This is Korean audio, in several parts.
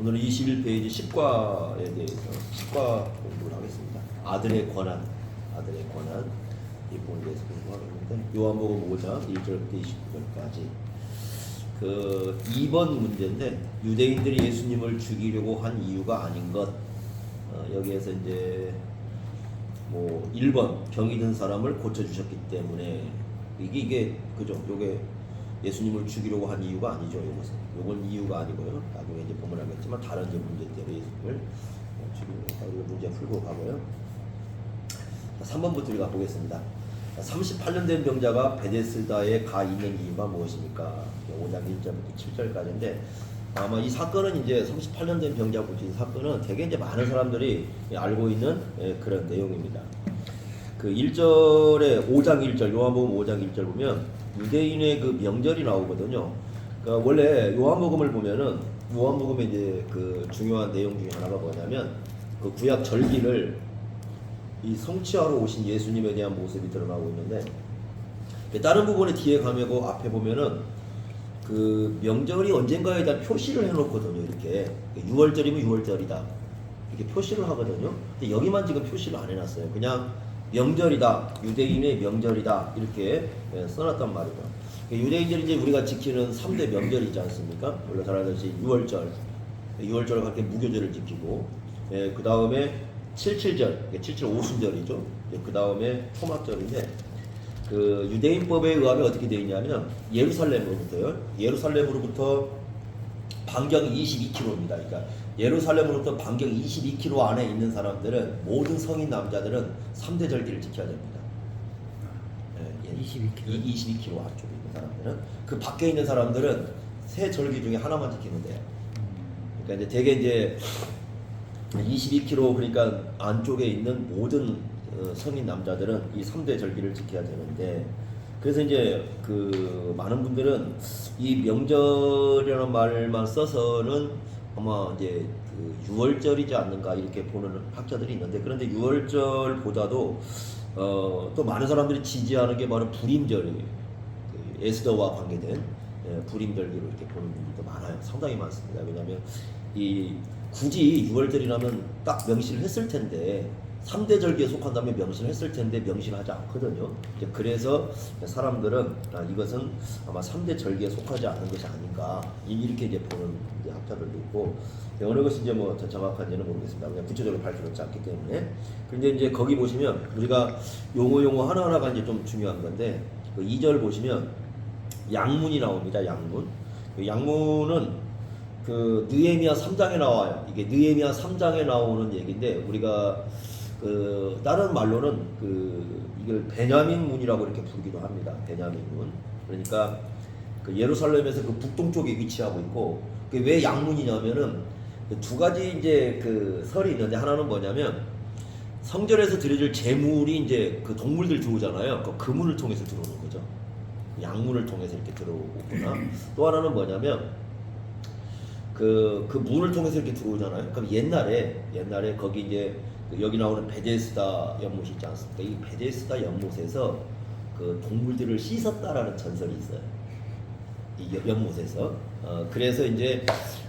오늘은 21페이지 10과에 대해서 10과 공부를 하겠습니다. 아들의 권한, 아들의 권한 이 부분에 대해서 공부하겠는데 요한복음 5장 1절부터 29절까지 그 2번 문제인데 유대인들이 예수님을 죽이려고 한 이유가 아닌 것 여기에서 이제 뭐 1번 병이 든 사람을 고쳐주셨기 때문에 이게 그죠? 요게 예수님을 죽이려고 한 이유가 아니죠. 요건 이유가 아니고요. 나중에 이제 보면 알겠지만 다른 이제 문제대로 예수님을 죽이려고 문제 풀고 가고요. 3번부터 우리가 보겠습니다. 38년 된 병자가 베데스다에 가 있는 이유가 무엇입니까? 5장 1절부터 7절까지인데 아마 이 사건은 이제 38년 된 병자 고친 사건은 되게 이제 많은 사람들이 알고 있는 그런 내용입니다. 그 1절에 5장 1절 요한복음 5장 1절 보면 유대인의 그 명절이 나오거든요. 그러니까 원래 요한복음을 보면은 요한복음의 이제 그 중요한 내용 중에 하나가 뭐냐면 그 구약 절기를 이 성취하러 오신 예수님에 대한 모습이 드러나고 있는데 다른 부분에 뒤에 가면 그 앞에 보면은 그 명절이 언젠가에 대한 표시를 해놓거든요. 이렇게 6월절이면 6월절이다 이렇게 표시를 하거든요. 근데 여기만 지금 표시를 안 해놨어요. 그냥 명절이다, 유대인의 명절이다 이렇게 써놨단 말이죠. 유대인들이 이제 우리가 지키는 3대 명절이 있지 않습니까? 원래 잘 알다시피 6월절을 그렇게 무교절을 지키고, 그 다음에 77절, 77 오순절이죠. 그 다음에 초막절인데, 그 유대인법에 의하면 어떻게 되어 있냐면 예루살렘으로부터 반경이 22km입니다. 그러니까 예루살렘으로부터 반경 22km 안에 있는 사람들은 모든 성인 남자들은 3대 절기를 지켜야 됩니다. 22km 안쪽에 있는 사람들은 그 밖에 있는 사람들은 세 절기 중에 하나만 지키면 돼요. 그러니까 이제 대개 이제 22km 그러니까 안쪽에 있는 모든 성인 남자들은 이 3대 절기를 지켜야 되는데 그래서 이제 그 많은 분들은 이 명절이라는 말만 써서는 아마 이제 그 6월절이지 않는가 이렇게 보는 학자들이 있는데 그런데 6월절보다도 또 많은 사람들이 지지하는 게 바로 불임절이에요. 그 에스더와 관계된 불임절기로 이렇게 보는 분들도 많아요. 상당히 많습니다. 왜냐하면 이 굳이 6월절이라면 딱 명시를 했을 텐데 3대 절기에 속한다면 명시를 했을 텐데 명시를 하지 않거든요. 이제 그래서 사람들은 이것은 아마 3대 절기에 속하지 않는 것이 아닌가 이렇게 이제 보는 이제 학자들도 있고 어느 것이 이제 뭐 더 정확한지는 모르겠습니다. 그냥 구체적으로 밝혀놓지 않기 때문에. 그런데 이제 거기 보시면 우리가 용어 하나하나가 이제 좀 중요한 건데 그 2절 보시면 양문이 나옵니다. 양문. 그 양문은 그 느헤미야 3장에 나와요. 이게 느헤미야 3장에 나오는 얘기인데 우리가 그 다른 말로는 그 이걸 베냐민 문이라고 이렇게 부르기도 합니다. 베냐민 문. 그러니까 그 예루살렘에서 그 북동쪽에 위치하고 있고 그 왜 양문이냐면은 두 가지 이제 그 설이 있는데 하나는 뭐냐면 성전에서 드려질 제물이 이제 그 동물들 들어오잖아요. 그 문을 통해서 들어오는 거죠. 양문을 통해서 이렇게 들어오거나 또 하나는 뭐냐면 그 문을 통해서 이렇게 들어오잖아요. 그럼 옛날에 거기 이제 여기 나오는 베데스다 연못이 있지 않습니까? 이 베데스다 연못에서 그 동물들을 씻었다라는 전설이 있어요. 이 연못에서. 그래서 이제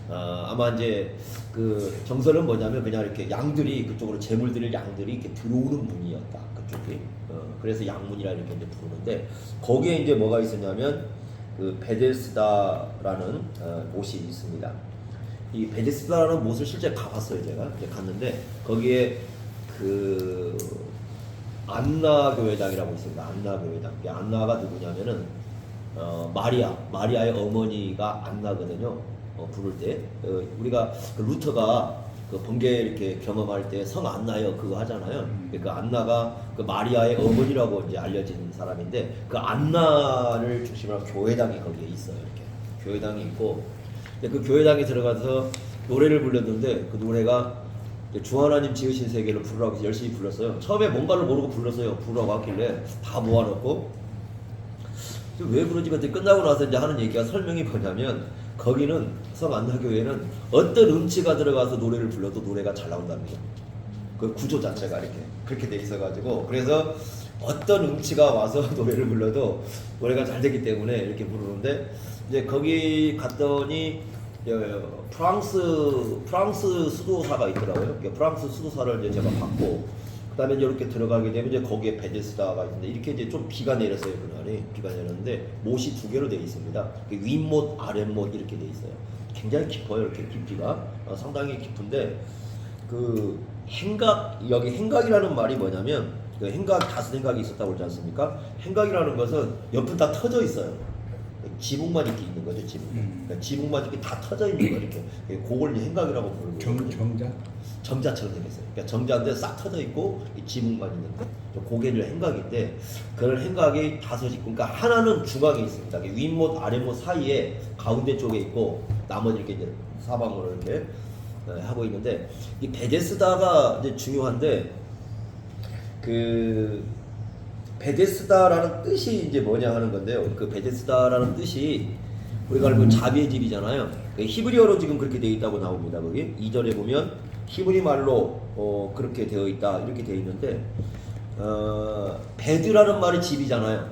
아마 이제 그 정설은 뭐냐면 그냥 이렇게 양들이 그쪽으로 재물 드릴 양들이 이렇게 들어오는 문이었다. 그쪽이. 그래서 양문이라 이렇게 이제 부르는데 거기에 이제 뭐가 있었냐면 그 베데스다라는 못이 있습니다. 이 베데스다라는 못을 실제 가봤어요. 제가 이제 갔는데 거기에 그 안나 교회당이라고 있습니다. 안나 교회당. 이 안나가 누구냐면은 마리아의 어머니가 안나거든요. 부를 때 우리가 그 루터가 그 번개 이렇게 경험할 때 성 안나요 그거 하잖아요. 그 안나가 그 마리아의 어머니라고 이제 알려진 사람인데 그 안나를 중심으로 한 교회당이 거기에 있어요. 이렇게 교회당이 있고 그 교회당에 들어가서 노래를 불렀는데 그 노래가 주 하나님 지으신 세계를 부르라고 해서 열심히 불렀어요. 처음에 뭔가를 모르고 불렀어요. 부르라고 하길래 다 모아놓고 왜 부르지? 그때 끝나고 나서 이제 하는 얘기가 설명이 뭐냐면 거기는 성 안나교회는 어떤 음치가 들어가서 노래를 불러도 노래가 잘 나온다는 거예요. 그 구조 자체가 이렇게 그렇게 돼 있어가지고 그래서 어떤 음치가 와서 노래를 불러도 노래가 잘 되기 때문에 이렇게 부르는데 이제 거기 갔더니 프랑스 수도사가 있더라고요. 프랑스 수도사를 이제 제가 봤고, 그다음에 이렇게 들어가게 되면 이제 거기에 베데스다가 있는데 이렇게 이제 좀 비가 내렸어요 그날이. 비가 내렸는데 못이 두 개로 되어 있습니다. 윗못, 아랫못 이렇게 되어 있어요. 굉장히 깊어요. 이렇게 깊이가 상당히 깊은데 그 행각, 여기 행각이라는 말이 뭐냐면 그 행각, 다섯 행각이 있었다고 그러지 않습니까? 행각이라는 것은 옆은 다 터져 있어요. 지붕만 이렇게 있는 거죠, 지붕. 그러니까 지붕만 이렇게 다 터져 있는 거 이렇게. 그걸 이제 행각이라고 부르는 거예요. 정자? 정자처럼 생겼어요. 그러니까 정자인데 싹 터져 있고 이 지붕만 있는 거. 고개를 행각인데 그런 행각이 다섯이 있고, 그러니까 하나는 중앙에 있습니다. 윗못, 아랫못 사이에 가운데 쪽에 있고 나머지 이렇게 이제 사방으로 이렇게 하고 있는데, 이 베데스다가 이제 중요한데 그 베데스다라는 뜻이 이제 뭐냐 하는 건데요. 그 베데스다라는 뜻이 우리가 알고 자비의 집이잖아요. 히브리어로 지금 그렇게 되어 있다고 나옵니다. 거기 2절에 보면 히브리 말로 그렇게 되어 있다 이렇게 되어 있는데 베드라는 말이 집이잖아요.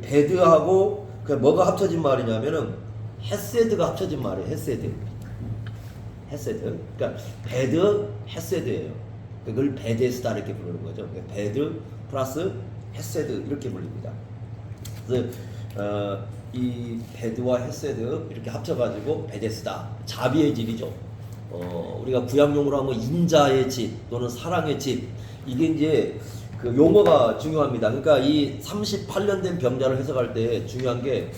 베드하고 그 뭐가 합쳐진 말이냐면은 헤세드가 합쳐진 말이에요. 헤세드. 그러니까 베드 헤세드예요. 그걸 베데스다 이렇게 부르는 거죠. 베드 플러스 헤세드 이렇게 불립니다. 그래서 이 베드와 헤세드 이렇게 합쳐가지고 베데스다, 자비의 집이죠. 우리가 구약용어로 하면 인자의 집 또는 사랑의 집, 이게 이제 그 용어가 중요합니다. 그러니까 이 38년 된 병자를 해석할 때 중요한 게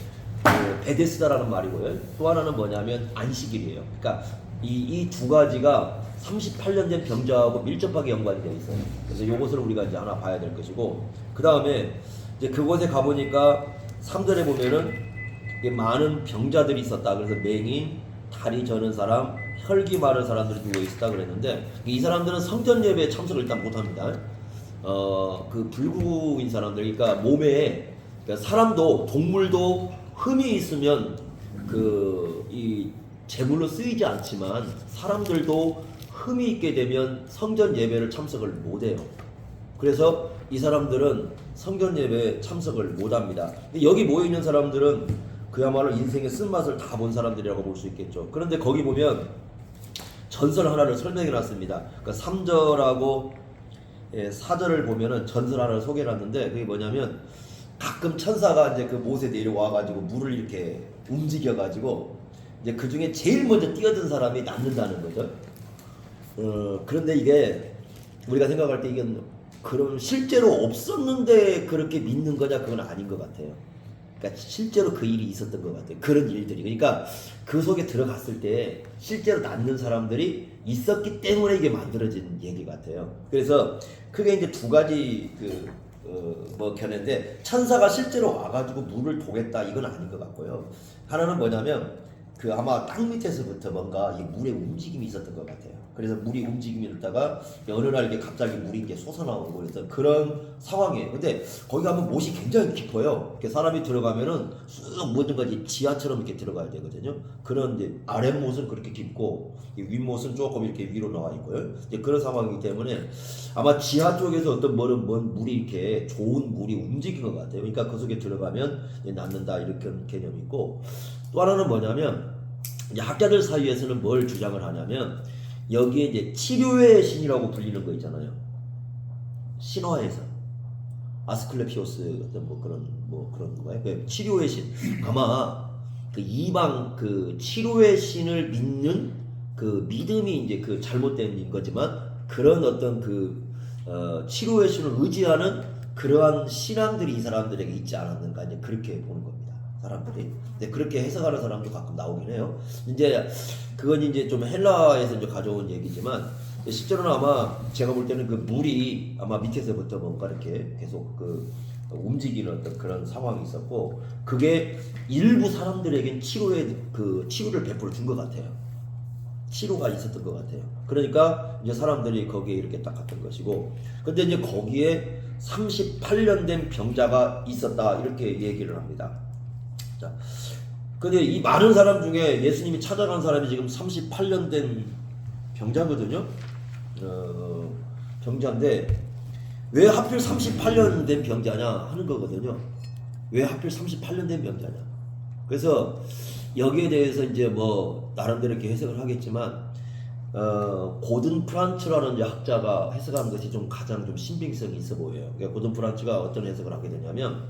베데스다라는 말이고요. 또 하나는 뭐냐면 안식일이에요. 그러니까 이 두 가지가 38년 된 병자하고 밀접하게 연관이 되어 있어요. 그래서 이것을 우리가 이제 하나 봐야 될 것이고, 그 다음에 이제 그곳에 가보니까 3절에 보면은 많은 병자들이 있었다. 그래서 맹인, 다리 저는 사람, 혈기 마른 사람들이 누워 있었다 그랬는데, 이 사람들은 성전 예배에 참석을 일단 못합니다. 그 불구인 사람들, 그러니까 몸에, 그러니까 사람도 동물도 흠이 있으면 이 제물로 쓰이지 않지만 사람들도 흠이 있게 되면 성전 예배를 참석을 못해요. 그래서 이 사람들은 성전 예배에 참석을 못합니다. 여기 모여 있는 사람들은 그야말로 인생의 쓴맛을 다 본 사람들이라고 볼 수 있겠죠. 그런데 거기 보면 전설 하나를 설명해 놨습니다. 그러니까 3절하고 4절을 보면은 전설 하나를 소개해 놨는데, 그게 뭐냐면 가끔 천사가 이제 그 못에 내려와가지고 물을 이렇게 움직여가지고 이제 그 중에 제일 먼저 뛰어든 사람이 낫는다는 거죠. 그런데 이게 우리가 생각할 때 이게 그럼 실제로 없었는데 그렇게 믿는 거냐, 그건 아닌 것 같아요. 그러니까 실제로 그 일이 있었던 것 같아요. 그런 일들이. 그러니까 그 속에 들어갔을 때 실제로 낫는 사람들이 있었기 때문에 이게 만들어진 얘기 같아요. 그래서 크게 이제 두 가지 견해인데, 천사가 실제로 와가지고 물을 보겠다 이건 아닌 것 같고요. 하나는 뭐냐면 아마 땅 밑에서부터 뭔가 이 물의 움직임이 있었던 것 같아요. 그래서 물이 움직임이 있다가 어느 날 이게 갑자기 물이 이게 솟아나오고 그래서 그런 상황이에요. 근데 거기 가면 못이 굉장히 깊어요. 사람이 들어가면은 쑥 모든 것이 지하처럼 이렇게 들어가야 되거든요. 그런 이제 아랫못은 그렇게 깊고 윗못은 조금 이렇게 위로 나와 있고요. 이제 그런 상황이기 때문에 아마 지하 쪽에서 어떤 먼 물이 이렇게 좋은 물이 움직인 것 같아요. 그러니까 그 속에 들어가면 낫는다 이렇게 개념이 있고, 또 하나는 뭐냐면 이제 학자들 사이에서는 뭘 주장을 하냐면 여기에 이제 치료의 신이라고 불리는 거 있잖아요. 신화에서 아스클레피오스 어떤 그런 거예요. 치료의 신. 아마 그 이방 치료의 신을 믿는 그 믿음이 이제 잘못된 거지만 그런 어떤 치료의 신을 의지하는 그러한 신앙들이 이 사람들에게 있지 않았는가, 이제 그렇게 보는 겁니다. 사람들이. 근데 그렇게 해석하는 사람도 가끔 나오긴 해요. 이제 그건 이제 좀 헬라에서 이제 가져온 얘기지만, 실제로는 아마 제가 볼 때는 그 물이 아마 밑에서부터 뭔가 이렇게 계속 움직이는 어떤 그런 상황이 있었고, 그게 일부 사람들에겐 치료를 베풀어 준 것 같아요. 치료가 있었던 것 같아요. 그러니까 이제 사람들이 거기에 이렇게 딱 갔던 것이고, 근데 이제 거기에 38년 된 병자가 있었다 이렇게 얘기를 합니다. 자, 근데 이 많은 사람 중에 예수님이 찾아간 사람이 지금 38년 된 병자거든요. 병자인데 왜 하필 38년 된 병자냐 하는 거거든요. 왜 하필 38년 된 병자냐. 그래서 여기에 대해서 이제 뭐 나름대로 이렇게 해석을 하겠지만 고든 프란츠라는 이제 학자가 해석한 것이 좀 가장 좀 신빙성이 있어 보여요. 그러니까 고든 프란츠가 어떤 해석을 하게 되냐면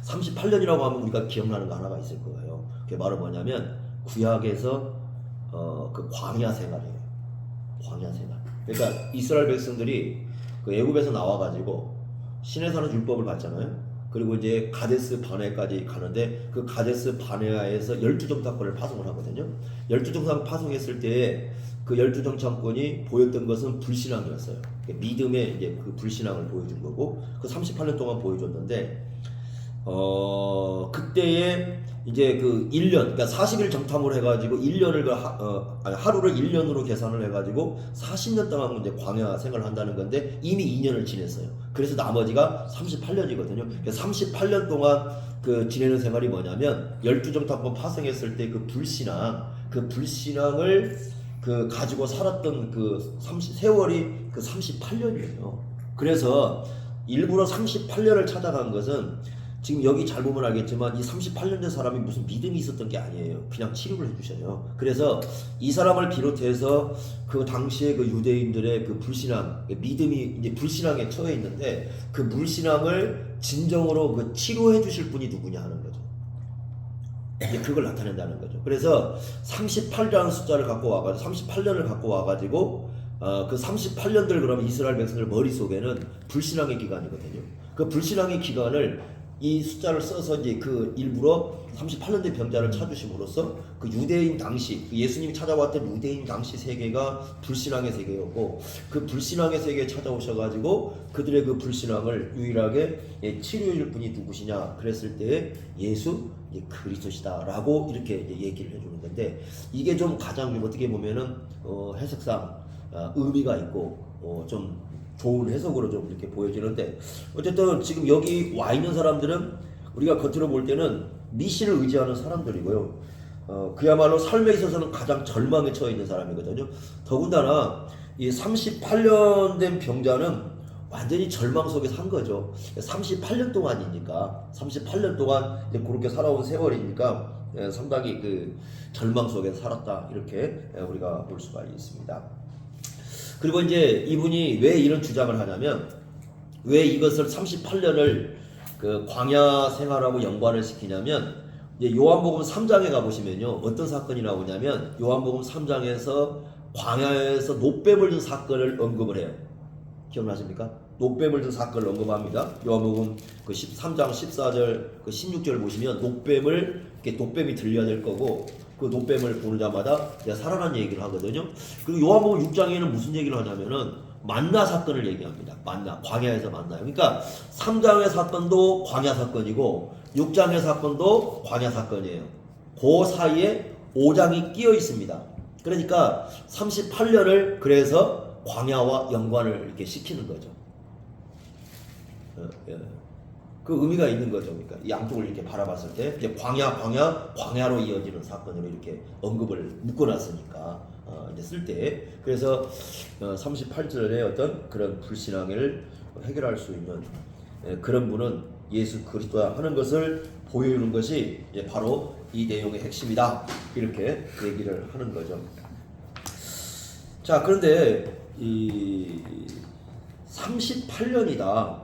38년이라고 하면 우리가 기억나는 거 하나가 있을 거예요. 그게 바로 뭐냐면 구약에서 그 광야 생활이에요. 광야 생활. 그러니까 이스라엘 백성들이 그 애굽에서 나와가지고 시내산의 율법을 받잖아요. 그리고 이제 가데스 바네까지 가는데 그 가데스 바네아에서 12정탐권을 파송을 하거든요. 12정탐 파송했을 때 그 12정탐권이 보였던 것은 불신앙이었어요. 믿음의 이제 그 불신앙을 보여준 거고 그 38년 동안 보여줬는데 그때에 이제 그 1년, 그러니까 40일 정탐을 해가지고 1년을 하루를 1년으로 계산을 해가지고 40년 동안 이제 광야 생활을 한다는 건데 이미 2년을 지냈어요. 그래서 나머지가 38년이거든요. 38년 동안 그 지내는 생활이 뭐냐면 12정탐권 파송했을 때 그 불신앙을 그 가지고 살았던 그 세월이 그 38년이에요. 그래서 일부러 38년을 찾아간 것은 지금 여기 잘 보면 알겠지만 이 38년 된 사람이 무슨 믿음이 있었던 게 아니에요. 그냥 치료를 해주셔요. 그래서 이 사람을 비롯해서 그 당시에 그 유대인들의 그 불신앙, 믿음이 이제 불신앙에 처해 있는데 그 불신앙을 진정으로 그 치료해 주실 분이 누구냐 하는 거죠. 이제 그걸 나타낸다는 거죠. 그래서 38이라는 숫자를 갖고 와가지고 38년을 갖고 와가지고 그 38년들 그러면 이스라엘 백성들 머릿속에는 불신앙의 기간이거든요. 그 불신앙의 기간을 이 숫자를 써서 이제 그 일부러 38년 된 병자를 찾으심으로써 그 유대인 당시 예수님이 찾아왔던 유대인 당시 세계가 불신앙의 세계였고 그 불신앙의 세계에 찾아오셔가지고 그들의 그 불신앙을 유일하게 치료해줄 분이 누구시냐 그랬을 때 예수 그리스도시다라고 이렇게 얘기를 해주는 건데 이게 좀 가장 어떻게 보면은 해석상 의미가 있고 좀 좋은 해석으로 좀 이렇게 보여지는데 어쨌든 지금 여기 와 있는 사람들은 우리가 겉으로 볼 때는 미신을 의지하는 사람들이고요. 그야말로 삶에 있어서는 가장 절망에 처해 있는 사람이거든요. 더군다나 이 38년 된 병자는 완전히 절망 속에 산 거죠. 38년 동안이니까 38년 동안 이제 그렇게 살아온 세월이니까 상당히 그 절망 속에 살았다 이렇게 우리가 볼 수가 있습니다. 그리고 이제 이분이 왜 이런 주장을 하냐면 왜 이것을 38년을 그 광야 생활하고 연관을 시키냐면 이제 요한복음 3장에 가보시면요 어떤 사건이 나오냐면 요한복음 3장에서 광야에서 노뱀을 든 사건을 언급을 해요. 기억나십니까? 노뱀을 든 사건을 언급합니다. 요한복음 그 13장 14절 그 16절 보시면 노뱀이 들려야 될 거고 그 노뱀을 보자마자 살아난 얘기를 하거든요. 그리고 요한복음 6장에는 무슨 얘기를 하냐면은 만나 사건을 얘기합니다. 만나, 광야에서 만나요. 그러니까 3장의 사건도 광야 사건이고 6장의 사건도 광야 사건이에요. 그 사이에 5장이 끼어 있습니다. 그러니까 38년을 그래서 광야와 연관을 이렇게 시키는 거죠. 그 의미가 있는 거죠. 그러니까 양쪽을 이렇게 바라봤을 때 이제 광야로 이어지는 사건으로 이렇게 언급을 묶어놨으니까 이제 쓸 때 그래서 38절에 어떤 그런 불신앙을 해결할 수 있는 그런 분은 예수 그리스도야 하는 것을 보여주는 것이 바로 이 내용의 핵심이다 이렇게 얘기를 하는 거죠. 자 그런데 이 38년이다.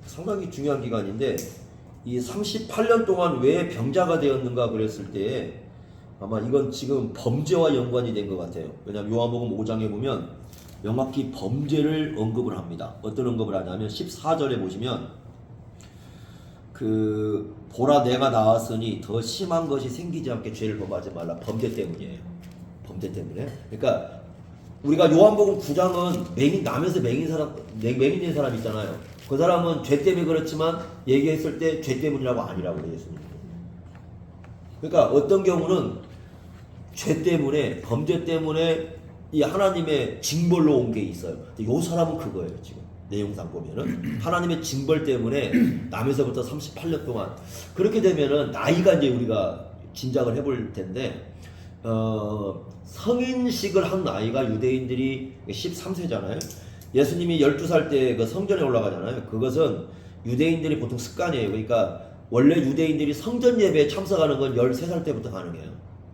상당히 중요한 기간인데 이 38년 동안 왜 병자가 되었는가 그랬을 때 아마 이건 지금 범죄와 연관이 된 것 같아요. 왜냐하면 요한복음 5장에 보면 명확히 범죄를 언급을 합니다. 어떤 언급을 하냐면 14절에 보시면 그 보라 내가 나왔으니 더 심한 것이 생기지 않게 죄를 범하지 말라. 범죄 때문이에요. 범죄 때문에. 그러니까 우리가 요한복음 9장은 남에서 맹인된 사람 있잖아요. 그 사람은 죄 때문에 그렇지만 얘기했을 때 죄 때문이라고 아니라고 그래요. 예수님. 그러니까 어떤 경우는 죄 때문에 범죄 때문에 이 하나님의 징벌로 온 게 있어요. 이 사람은 그거예요. 지금 내용상 보면은 하나님의 징벌 때문에 남에서부터 38년 동안 그렇게 되면은 나이가 이제 우리가 짐작을 해볼 텐데 성인식을 한 나이가 유대인들이 13세잖아요. 예수님이 12살 때 그 성전에 올라가잖아요. 그것은 유대인들이 보통 습관이에요. 그러니까 원래 유대인들이 성전 예배에 참석하는 건 13살 때부터 가능해요.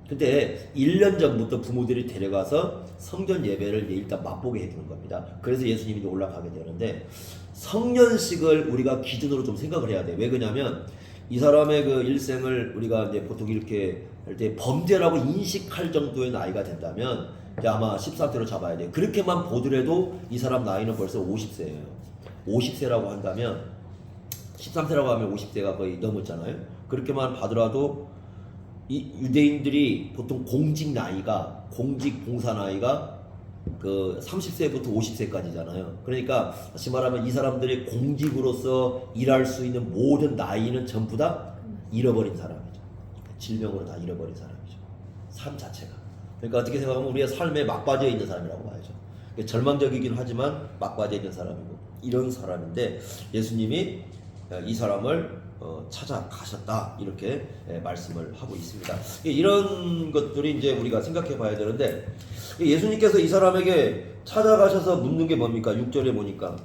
근데 1년 전부터 부모들이 데려가서 성전 예배를 일단 맛보게 해주는 겁니다. 그래서 예수님이 이제 올라가게 되는데, 성년식을 우리가 기준으로 좀 생각을 해야 돼요. 왜 그러냐면 이 사람의 그 일생을 우리가 이제 보통 이렇게 할 때 범죄라고 인식할 정도의 나이가 된다면 이제 아마 13세로 잡아야 돼요. 그렇게만 보더라도 이 사람 나이는 벌써 50세예요. 50세라고 한다면 13세라고 하면 50세가 거의 넘었잖아요. 그렇게만 봐더라도 이 유대인들이 보통 공직 나이가, 공직 봉사 나이가 그 30세부터 50세까지잖아요. 그러니까 다시 말하면 이 사람들이 공직으로서 일할 수 있는 모든 나이는 전부 다 잃어버린 사람이죠. 질병으로 다 잃어버린 사람이죠. 삶 자체가. 그러니까 어떻게 생각하면 우리의 삶의 막바지에 있는 사람이라고 봐야죠. 절망적이긴 하지만 막바지에 있는 사람이고, 이런 사람인데 예수님이 이 사람을 찾아가셨다, 이렇게 말씀을 하고 있습니다. 이런 것들이 이제 우리가 생각해 봐야 되는데, 예수님께서 이 사람에게 찾아가셔서 묻는 게 뭡니까? 6절에 보니까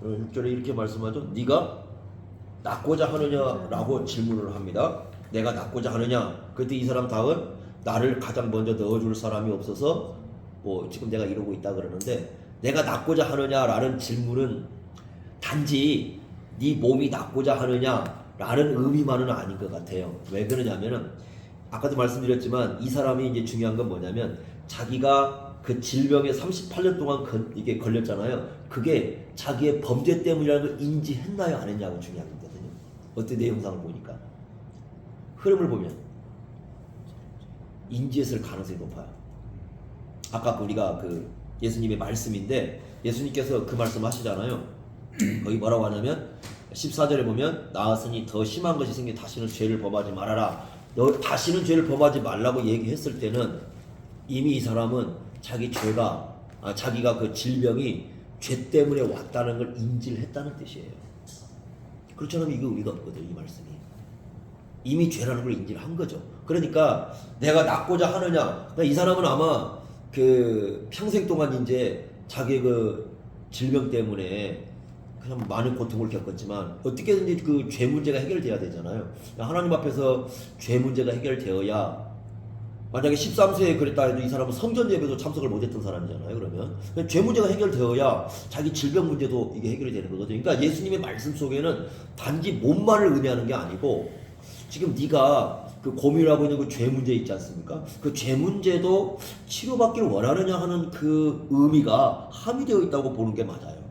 6절에 이렇게 말씀하죠. 네가 낫고자 하느냐라고 질문을 합니다. 내가 낫고자 하느냐? 그때 이 사람 답은 나를 가장 먼저 넣어줄 사람이 없어서 뭐 지금 내가 이러고 있다 그러는데, 내가 낫고자 하느냐라는 질문은 단지 네 몸이 낫고자 하느냐라는 의미만은 아닌 것 같아요. 왜 그러냐면은 아까도 말씀드렸지만 이 사람이 이제 중요한 건 뭐냐면, 자기가 그 질병에 38년 동안 이게 걸렸잖아요. 그게 자기의 범죄 때문이라는 걸 인지했나요, 안 했냐고 중요한 거거든요. 어떤 내용상을 보니까 흐름을 보면 인지했을 가능성이 높아요. 아까 우리가 그 예수님의 말씀인데, 예수님께서 그 말씀 하시잖아요. 거기 뭐라고 하냐면 14절에 보면 나았으니 더 심한 것이 생겨 다시는 죄를 범하지 말아라. 너 다시는 죄를 범하지 말라고 얘기했을 때는 이미 이 사람은 자기 죄가 자기가 그 질병이 죄 때문에 왔다는 걸 인지를 했다는 뜻이에요. 그렇지 않으면 이거 의미가 없거든요. 이 말씀이 이미 죄라는 걸 인지를 한 거죠. 그러니까 내가 낫고자 하느냐, 이 사람은 아마 그 평생 동안 이제 자기 그 질병 때문에 그냥 많은 고통을 겪었지만 어떻게든지 그 죄 문제가 해결돼야 되잖아요. 하나님 앞에서 죄 문제가 해결되어야, 만약에 13세에 그랬다 해도 이 사람은 성전 예배도 참석을 못했던 사람이잖아요. 그러면 죄 문제가 해결되어야 자기 질병 문제도 이게 해결이 되는 거거든요. 그러니까 예수님의 말씀 속에는 단지 몸만을 의미하는 게 아니고, 지금 네가 그 고민하고 있는 그 죄 문제 있지 않습니까? 그 죄 문제도 치료받기를 원하느냐 하는 그 의미가 함유되어 있다고 보는 게 맞아요.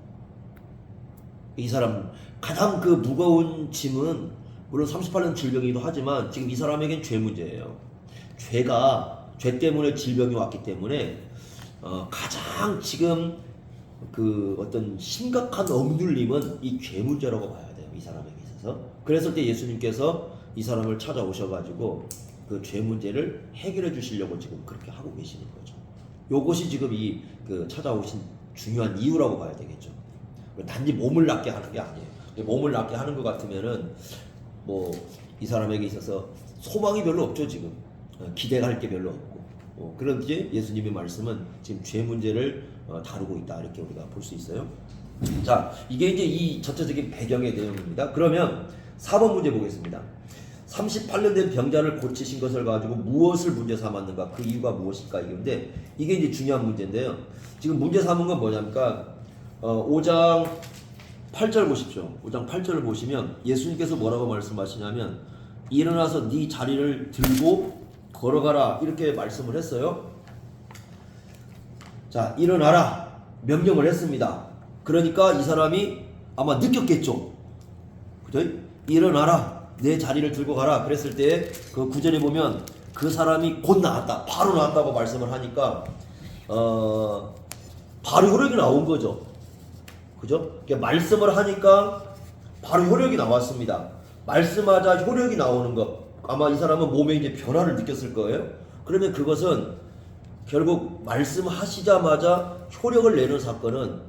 이 사람 가장 그 무거운 짐은 물론 38년 질병이기도 하지만 지금 이 사람에겐 죄 문제예요. 죄 때문에 질병이 왔기 때문에 가장 지금 그 어떤 심각한 억눌림은 이 죄 문제라고 봐야 돼요. 이 사람에게 있어서. 그랬을 때 예수님께서 이 사람을 찾아오셔가지고 그 죄 문제를 해결해 주시려고 지금 그렇게 하고 계시는 거죠. 요것이 지금 이 그 찾아오신 중요한 이유라고 봐야 되겠죠. 단지 몸을 낫게 하는 게 아니에요. 몸을 낫게 하는 것 같으면은 뭐 이 사람에게 있어서 소망이 별로 없죠. 지금 기대할 게 별로 없고, 그런지 예수님의 말씀은 지금 죄 문제를 다루고 있다, 이렇게 우리가 볼 수 있어요. 자, 이게 이제 이 전체적인 배경의 내용입니다. 그러면 4번 문제 보겠습니다. 38년 된 병자를 고치신 것을 가지고 무엇을 문제 삼았는가, 그 이유가 무엇일까, 이건데 이게 이제 중요한 문제인데요. 지금 문제 삼은 건 뭐냐니까 5장 8절 보십시오. 5장 8절을 보시면 예수님께서 뭐라고 말씀하시냐면, 일어나서 네 자리를 들고 걸어가라, 이렇게 말씀을 했어요. 자, 일어나라 명령을 했습니다. 그러니까 이 사람이 아마 느꼈겠죠. 그죠? 일어나라, 내 자리를 들고 가라 그랬을 때 그 9절에 보면 그 사람이 곧 나았다, 바로 나았다고 말씀을 하니까 바로 효력이 나온 거죠. 그죠? 말씀을 하니까 바로 효력이 나왔습니다. 말씀하자 효력이 나오는 것, 아마 이 사람은 몸에 이제 변화를 느꼈을 거예요. 그러면 그것은 결국 말씀하시자마자 효력을 내는 사건은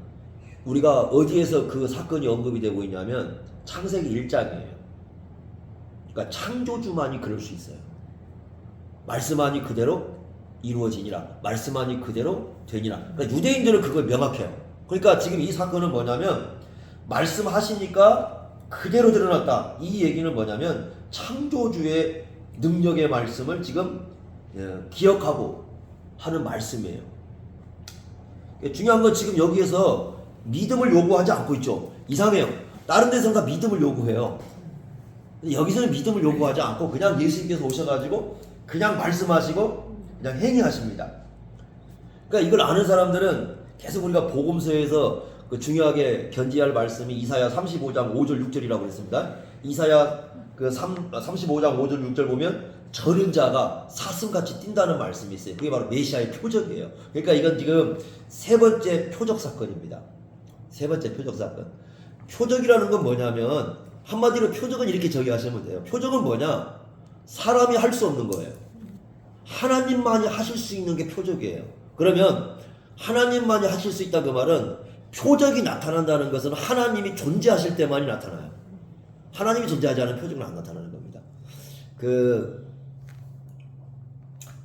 우리가 어디에서 그 사건이 언급이 되고 있냐면 창세기 1장이에요. 그러니까 창조주만이 그럴 수 있어요. 말씀하니 그대로 이루어지니라, 말씀하니 그대로 되니라. 그러니까 유대인들은 그걸 명확해요. 그러니까 지금 이 사건은 뭐냐면 말씀하시니까 그대로 드러났다. 이 얘기는 뭐냐면 창조주의 능력의 말씀을 지금 기억하고 하는 말씀이에요. 중요한 건 지금 여기에서 믿음을 요구하지 않고 있죠. 이상해요. 다른 데서는 다 믿음을 요구해요. 여기서는 믿음을 요구하지 않고 그냥 예수님께서 오셔가지고 그냥 말씀하시고 그냥 행위하십니다. 그러니까 이걸 아는 사람들은 계속 우리가 복음서에서 그 중요하게 견지할 말씀이 이사야 35장 5절 6절이라고 했습니다. 이사야 그 35장 5절 6절 보면 저른 자가 사슴같이 뛴다는 말씀이 있어요. 그게 바로 메시아의 표적이에요. 그러니까 이건 지금 세 번째 표적 사건입니다. 세 번째 표적 사건. 표적이라는 건 뭐냐면 한마디로 표적은 이렇게 정의하시면 돼요. 표적은 뭐냐? 사람이 할 수 없는 거예요. 하나님만이 하실 수 있는 게 표적이에요. 그러면 하나님만이 하실 수 있다 그 말은 표적이 나타난다는 것은 하나님이 존재하실 때만이 나타나요. 하나님이 존재하지 않은 표적은 안 나타나는 겁니다. 그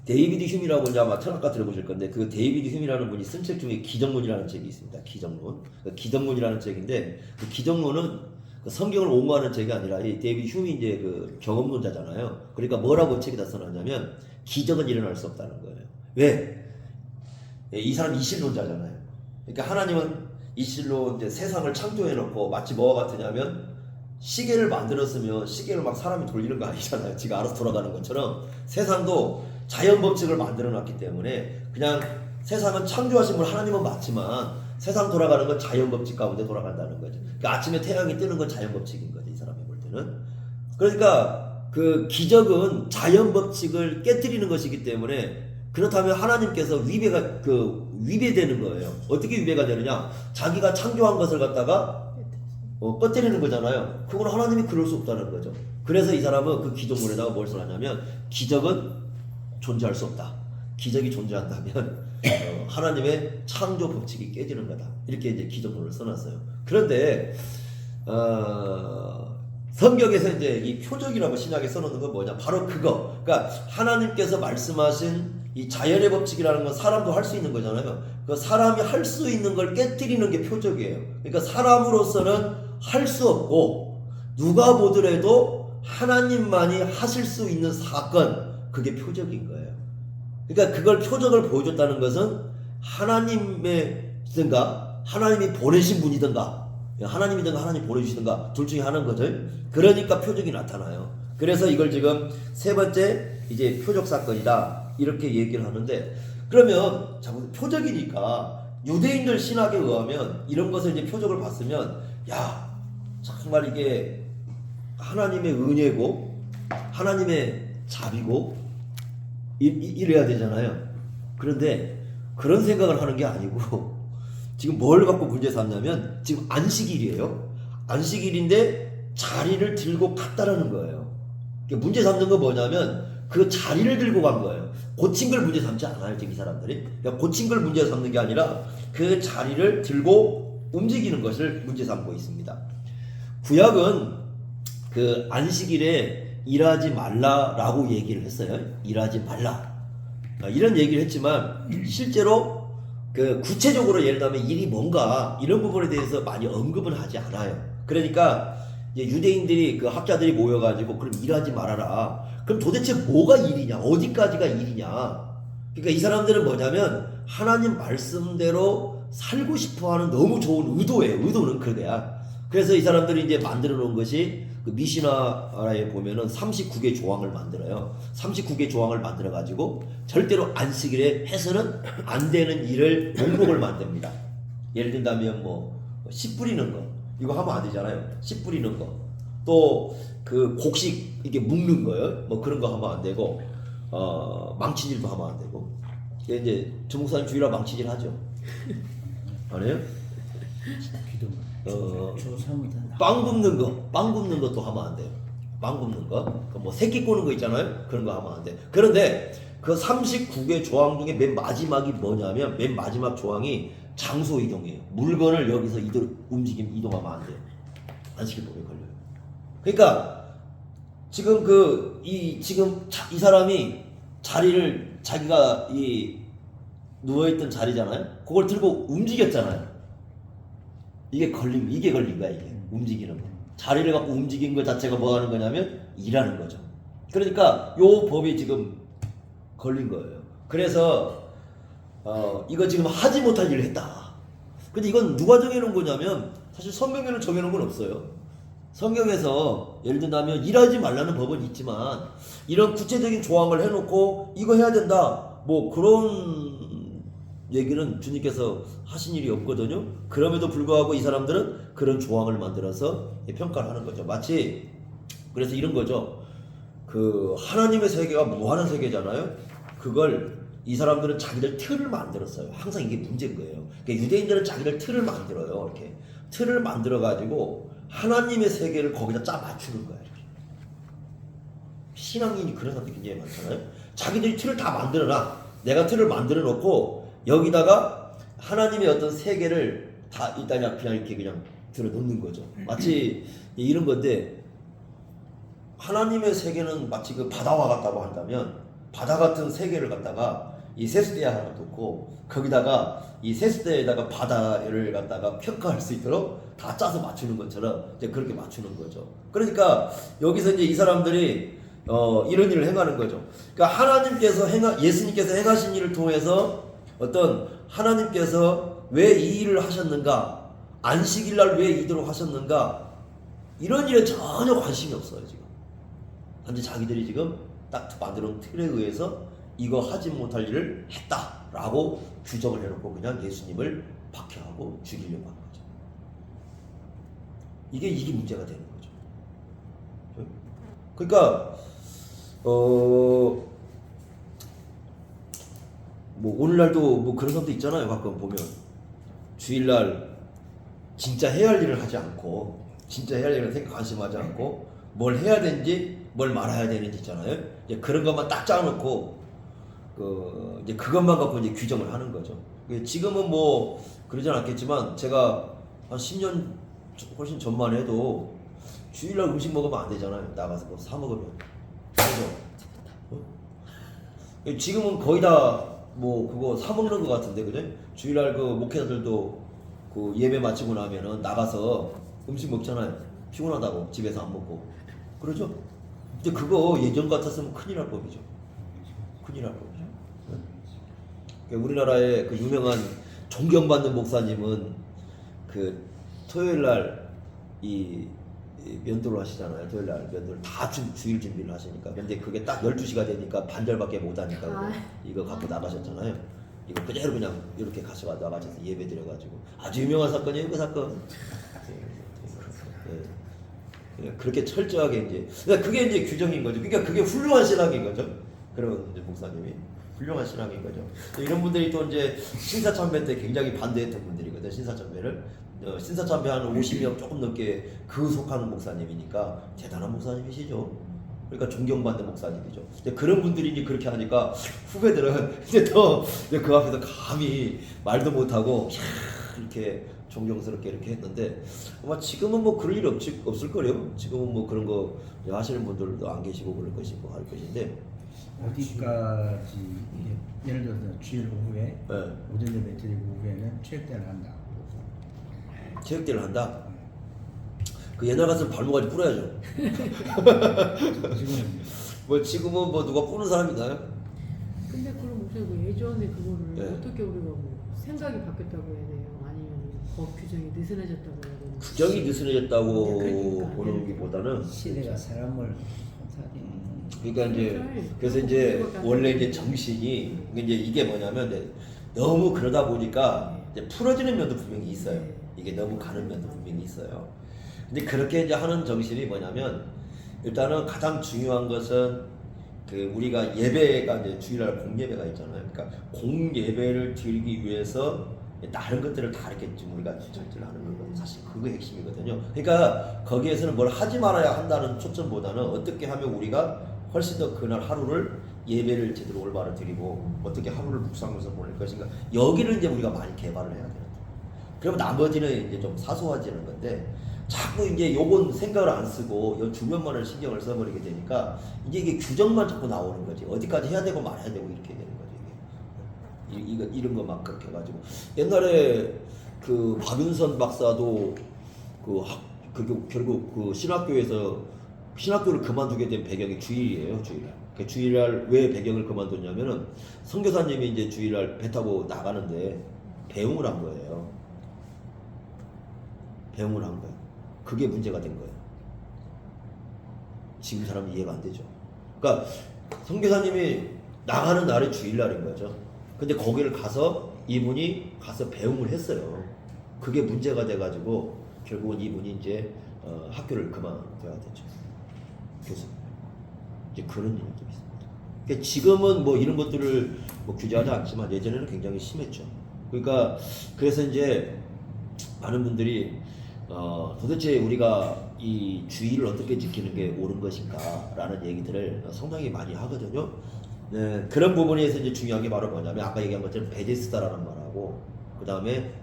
데이비드 휴미라고 이제 아마 철학가 들어보실 건데 그 데이비드 휴미라는 분이 쓴 책 중에 기정론이라는 책이 있습니다. 기정론. 그 기정론이라는 책인데 그 기정론은 그 성경을 옹호하는 책이 아니라 이 데이비드 휴미 이제 그 경험론자잖아요. 그러니까 뭐라고 책에다 써놨냐면 기적은 일어날 수 없다는 거예요. 왜? 이 사람 이실론자잖아요. 그러니까 하나님은 이실로 이제 세상을 창조해놓고 마치 뭐와 같으냐면 시계를 만들었으면 시계를 막 사람이 돌리는 거 아니잖아요. 지가 알아서 돌아가는 것처럼 세상도 자연 법칙을 만들어놨기 때문에 그냥 세상은 창조하신 분 하나님은 맞지만 세상 돌아가는 건 자연 법칙 가운데 돌아간다는 거죠. 그러니까 아침에 태양이 뜨는 건 자연 법칙인 거죠. 이 사람이 볼 때는. 그러니까 그 기적은 자연 법칙을 깨뜨리는 것이기 때문에 그렇다면 하나님께서 위배되는 거예요. 어떻게 위배가 되느냐? 자기가 창조한 것을 갖다가 꺼뜨리는 거잖아요. 그건 하나님이 그럴 수 없다는 거죠. 그래서 이 사람은 그 기독론에다가 뭘 써놨냐면 기적은 존재할 수 없다. 기적이 존재한다면 하나님의 창조 법칙이 깨지는 거다. 이렇게 이제 기독론을 써놨어요. 그런데 성경에서 이제 이 표적이라고 신약에 써놓는 건 뭐냐? 바로 그거. 그러니까 하나님께서 말씀하신 이 자연의 법칙이라는 건 사람도 할 수 있는 거잖아요. 그 사람이 할 수 있는 걸 깨뜨리는 게 표적이에요. 그러니까 사람으로서는 할 수 없고 누가 보더라도 하나님만이 하실 수 있는 사건, 그게 표적인 거예요. 그러니까 그걸 표적을 보여줬다는 것은 하나님이든가 하나님이 보내신 분이든가 하나님이든가 하나님 보내주시든가 둘 중에 하나인 거죠. 그러니까 표적이 나타나요. 그래서 이걸 지금 세 번째 이제 표적 사건이다 이렇게 얘기를 하는데, 그러면 자꾸 표적이니까 유대인들 신학에 의하면 이런 것을 이제 표적을 봤으면 야 정말 이게 하나님의 은혜고 하나님의 자비고 이래야 되잖아요. 그런데 그런 생각을 하는 게 아니고 지금 뭘 갖고 문제 삼냐면 지금 안식일이에요. 안식일인데 자리를 들고 갔다라는 거예요. 문제 삼는 건 뭐냐면 그 자리를 들고 간 거예요. 고친 걸 문제 삼지 않아요, 지금 이 사람들이. 그러니까 고친 걸 문제 삼는 게 아니라 그 자리를 들고 움직이는 것을 문제 삼고 있습니다. 구약은 그 안식일에 일하지 말라라고 얘기를 했어요. 일하지 말라. 이런 얘기를 했지만 실제로 그 구체적으로 예를 들면 일이 뭔가 이런 부분에 대해서 많이 언급은 하지 않아요. 그러니까 이제 유대인들이 그 학자들이 모여가지고 그럼 일하지 말아라. 그럼 도대체 뭐가 일이냐? 어디까지가 일이냐? 그러니까 이 사람들은 뭐냐면 하나님 말씀대로 살고 싶어하는 너무 좋은 의도예요. 의도는 그거야. 그래서 이 사람들이 이제 만들어 놓은 것이 그 미시나에 보면은 39개 조항을 만들어요. 39개 조항을 만들어 가지고 절대로 안식일에 해서는 안 되는 일을 목록을 만듭니다. 예를 든다면 씨 뿌리는 거 이거 하면 안 되잖아요. 씨 뿌리는 거, 또 그 곡식 이게 묶는 거요. 그런 거 하면 안 되고, 망치질도 하면 안 되고. 이제 주목사님 주일날 망치질 하죠. 안 해요? 빵 굽는 것도 하면 안 돼요. 빵 굽는 거, 새끼 꼬는 거 있잖아요. 그런 거 하면 안 돼. 그런데 그 39개 조항 중에 맨 마지막이 뭐냐면 맨 마지막 조항이 장소 이동이에요. 물건을 여기서 이동하면 안 돼요. 안식일법에 걸려요. 그러니까 지금 이 사람이 자리를 자기가 이 누워있던 자리잖아요. 그걸 들고 움직였잖아요. 이게 걸린 거야 이게 움직이는 거. 자리를 갖고 움직이는 것 자체가 뭐 하는 거냐면 일하는 거죠. 그러니까 요 법이 지금 걸린 거예요. 그래서 이거 지금 하지 못할 일을 했다. 근데 이건 누가 정해놓은 거냐면 사실 성경에는 정해놓은 건 없어요. 성경에서 예를 들면 일하지 말라는 법은 있지만 이런 구체적인 조항을 해놓고 이거 해야 된다 뭐 그런 얘기는 주님께서 하신 일이 없거든요. 그럼에도 불구하고 이 사람들은 그런 조항을 만들어서 평가를 하는 거죠. 마치 그래서 이런 거죠. 그 하나님의 세계가 무한한 세계잖아요. 그걸 이 사람들은 자기들 틀을 만들었어요. 항상 이게 문제인 거예요. 그러니까 유대인들은 자기들 틀을 만들어요. 이렇게 틀을 만들어 가지고 하나님의 세계를 거기다 짜 맞추는 거예요. 신앙인이 그런 사람들이 굉장히 많잖아요. 자기들이 틀을 다 만들어놔. 내가 틀을 만들어 놓고 여기다가 하나님의 어떤 세계를 다 일단 그냥 이렇게 그냥 들어 놓는 거죠. 마치 이런 건데 하나님의 세계는 마치 그 바다와 같다고 한다면 바다 같은 세계를 갖다가 이 세수대 하나 놓고 거기다가 이 세수대에다가 바다를 갖다가 평가할 수 있도록 다 짜서 맞추는 것처럼 이제 그렇게 맞추는 거죠. 그러니까 여기서 이제 이 사람들이 이런 일을 행하는 거죠. 그러니까 예수님께서 행하신 일을 통해서 어떤 하나님께서 왜 이 일을 하셨는가, 안식일 날 왜 이대로 하셨는가 이런 일에 전혀 관심이 없어요 지금. 단지 자기들이 지금 딱 만들어놓은 틀에 의해서 이거 하지 못할 일을 했다라고 규정을 해놓고 그냥 예수님을 박해하고 죽이려고 하는 거죠. 이게 문제가 되는 거죠. 그러니까 뭐 오늘날도 뭐 그런 사람도 있잖아요. 가끔 보면 주일날 진짜 해야 할 일을 하지 않고 진짜 해야 할 일을 생각 관심하지 않고 뭘 해야 되는지 뭘 말아야 되는지 있잖아요. 이제 그런 것만 딱 짜놓고 이제 그것만 갖고 이제 규정을 하는 거죠. 지금은 뭐 그러진 않겠지만 제가 한 10년 훨씬 전만 해도 주일날 음식 먹으면 안 되잖아요. 나가서 뭐 사 먹으면. 그죠? 지금은 거의 다 뭐 그거 사 먹는 것 같은데 그죠? 주일날 그 목회자들도 그 예배 마치고 나면은 나가서 음식 먹잖아요. 피곤하다고 집에서 안 먹고. 그러죠? 근데 그거 예전 같았으면 큰일 날 법이죠. 큰일 날 법이죠. 우리나라의 그 유명한 존경받는 목사님은 그 토요일 날 이 면도를 하시잖아요. 토요일 날 면도를 다 주일 준비를 하시니까. 근데 그게 딱 12시가 되니까 반절밖에 못 하니까 이거 갖고 나가셨잖아요. 이거 그대로 그냥 이렇게 가셔가지고 나가셔서 예배 드려가지고 아주 유명한 사건이에요. 그 사건. 그렇게 철저하게 이제 그러니까 그게 이제 규정인 거죠. 그러니까 그게 훌륭한 신앙인 거죠. 그런 이제 목사님이 훌륭한 신앙인 거죠. 이런 분들이 또 이제 신사참배 때 굉장히 반대했던 분들이거든. 신사참배를 신사참배 한 50명 조금 넘게 그 속하는 목사님이니까 대단한 목사님이시죠. 그러니까 존경받는 목사님이죠. 근데 그런 분들이 이제 그렇게 하니까 후배들은 이제 더 그 앞에서 감히 말도 못하고 이렇게 존경스럽게 이렇게 했는데 아마 지금은 뭐 그럴 일 없을 거래요. 지금은 뭐 그런 거 하시는 분들도 안 계시고 그럴 것이고 할 것인데 어디까지 예를 들어서 주일 오후에 네. 오전 예배 드리고 오후에는 체육대회를 한다. 체육대회를 한다. 그 옛날 같으면 발목까지 뿌려야죠. 뭐 지금은 뭐 누가 뿌는 사람이 있나요? 근데 그럼 목사님 예전에 그거를 네. 어떻게 우리가 뭐 생각이 바뀌었다고 해야 돼요? 아니면 법 규정이 느슨해졌다고 해야 되나? 규정이 느슨해졌다고 그러니까. 보는 것보다는 시대가 사람을 그러니까 이제 그래서 이제 원래 이제 정신이 이제 이게 뭐냐면 너무 그러다 보니까 이제 풀어지는 면도 분명히 있어요. 이게 너무 가는 면도 분명히 있어요. 근데 그렇게 이제 하는 정신이 뭐냐면 일단은 가장 중요한 것은 그 우리가 예배가 이제 주일날 공예배가 있잖아요. 그러니까 공예배를 드리기 위해서 다른 것들을 다 이렇게 좀 우리가 절제를 하는 건 사실 그게 핵심이거든요. 그러니까 거기에서는 뭘 하지 말아야 한다는 초점보다는 어떻게 하면 우리가 훨씬 더 그날 하루를 예배를 제대로 올바로 드리고 어떻게 하루를 묵상하면서 보낼 것인가 여기를 이제 우리가 많이 개발을 해야 돼요. 그러면 나머지는 이제 좀 사소해지는 건데 자꾸 이제 요건 생각을 안 쓰고 요 주변만을 신경을 써버리게 되니까 이제 이게 규정만 자꾸 나오는 거지. 어디까지 해야 되고 말아야 되고 이렇게 되는 거지. 이거 이런 거 막 그렇게 해가지고 옛날에 그 박윤선 박사도 결국 그 신학교를 그만두게 된 배경이 주일이에요, 주일날. 그 주일날 왜 배경을 그만뒀냐면은 선교사님이 이제 주일날 배 타고 나가는데 배웅을 한 거예요. 배웅을 한 거예요. 그게 문제가 된 거예요. 지금 사람은 이해가 안 되죠. 그러니까 선교사님이 나가는 날이 주일날인 거죠. 근데 거기를 가서 이분이 가서 배웅을 했어요. 그게 문제가 돼가지고 결국은 이분이 이제 학교를 그만둬야 되죠. 교수. 이제 그런 일도 있습니다. 그러니까 지금은 뭐 이런 것들을 뭐 규제하지 않지만 예전에는 굉장히 심했죠. 그러니까 그래서 이제 많은 분들이 도대체 우리가 이 주의를 어떻게 지키는 게 옳은 것인가라는 얘기들을 상당히 많이 하거든요. 네, 그런 부분에서 이제 중요한 게 바로 뭐냐면 아까 얘기한 것처럼 베데스다라는 말하고 그 다음에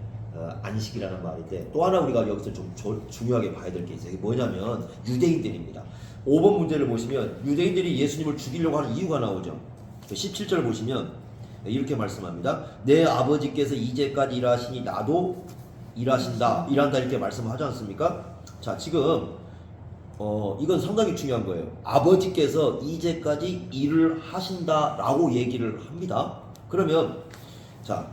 안식이라는 말인데 또 하나 우리가 여기서 좀 중요하게 봐야 될 게 있어요. 이게 뭐냐면 유대인들입니다. 5번 문제를 보시면 유대인들이 예수님을 죽이려고 하는 이유가 나오죠. 17절 보시면 이렇게 말씀합니다. 내 아버지께서 이제까지 일하시니 나도 일한다 이렇게 말씀하지 않습니까? 자, 지금 이건 상당히 중요한 거예요. 아버지께서 이제까지 일을 하신다라고 얘기를 합니다. 그러면 자,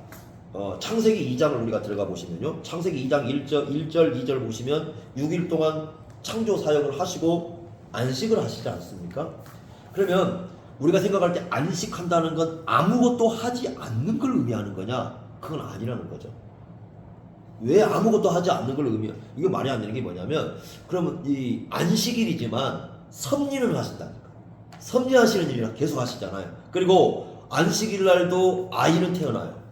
창세기 2장을 우리가 들어가 보시면요. 창세기 2장 1절 2절 보시면 6일 동안 창조 사역을 하시고 안식을 하시지 않습니까? 그러면 우리가 생각할 때 안식한다는 건 아무것도 하지 않는 걸 의미하는 거냐? 그건 아니라는 거죠. 왜 아무것도 하지 않는 걸 의미해요? 이거 말이 안 되는 게 뭐냐면 그러면 이 안식일이지만 섭리는 하신다니까. 섭리하시는 일이라 계속 하시잖아요. 그리고 안식일 날도 아이는 태어나요.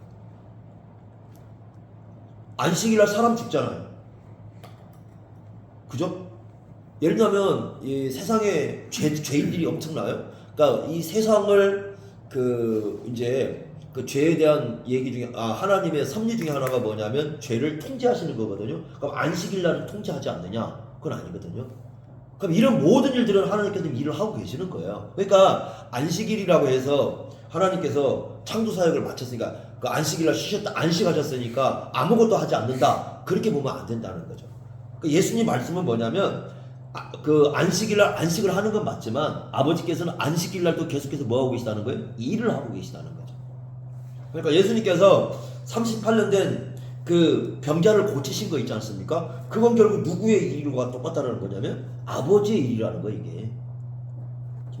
안식일 날 사람 죽잖아요. 그죠? 예를 들면 이 세상에 죄인들이 엄청나요. 그러니까 이 세상을 이제 그 죄에 대한 얘기 중에 하나님의 섭리 중에 하나가 뭐냐면 죄를 통제하시는 거거든요. 그럼 안식일 날은 통제하지 않느냐? 그건 아니거든요. 그럼 이런 모든 일들은 하나님께서 일을 하고 계시는 거예요. 그러니까 안식일이라고 해서 하나님께서 창조 사역을 마쳤으니까 그 안식일 날 안식하셨으니까 아무것도 하지 않는다. 그렇게 보면 안 된다는 거죠. 예수님 말씀은 뭐냐면 그 안식일 날 안식을 하는 건 맞지만 아버지께서는 안식일 날도 계속해서 뭐 하고 계시다는 거예요? 일을 하고 계시다는 거죠. 그러니까 예수님께서 38년 된 그 병자를 고치신 거 있지 않습니까? 그건 결국 누구의 일과 똑같다는 거냐면 아버지의 일이라는 거예요, 이게.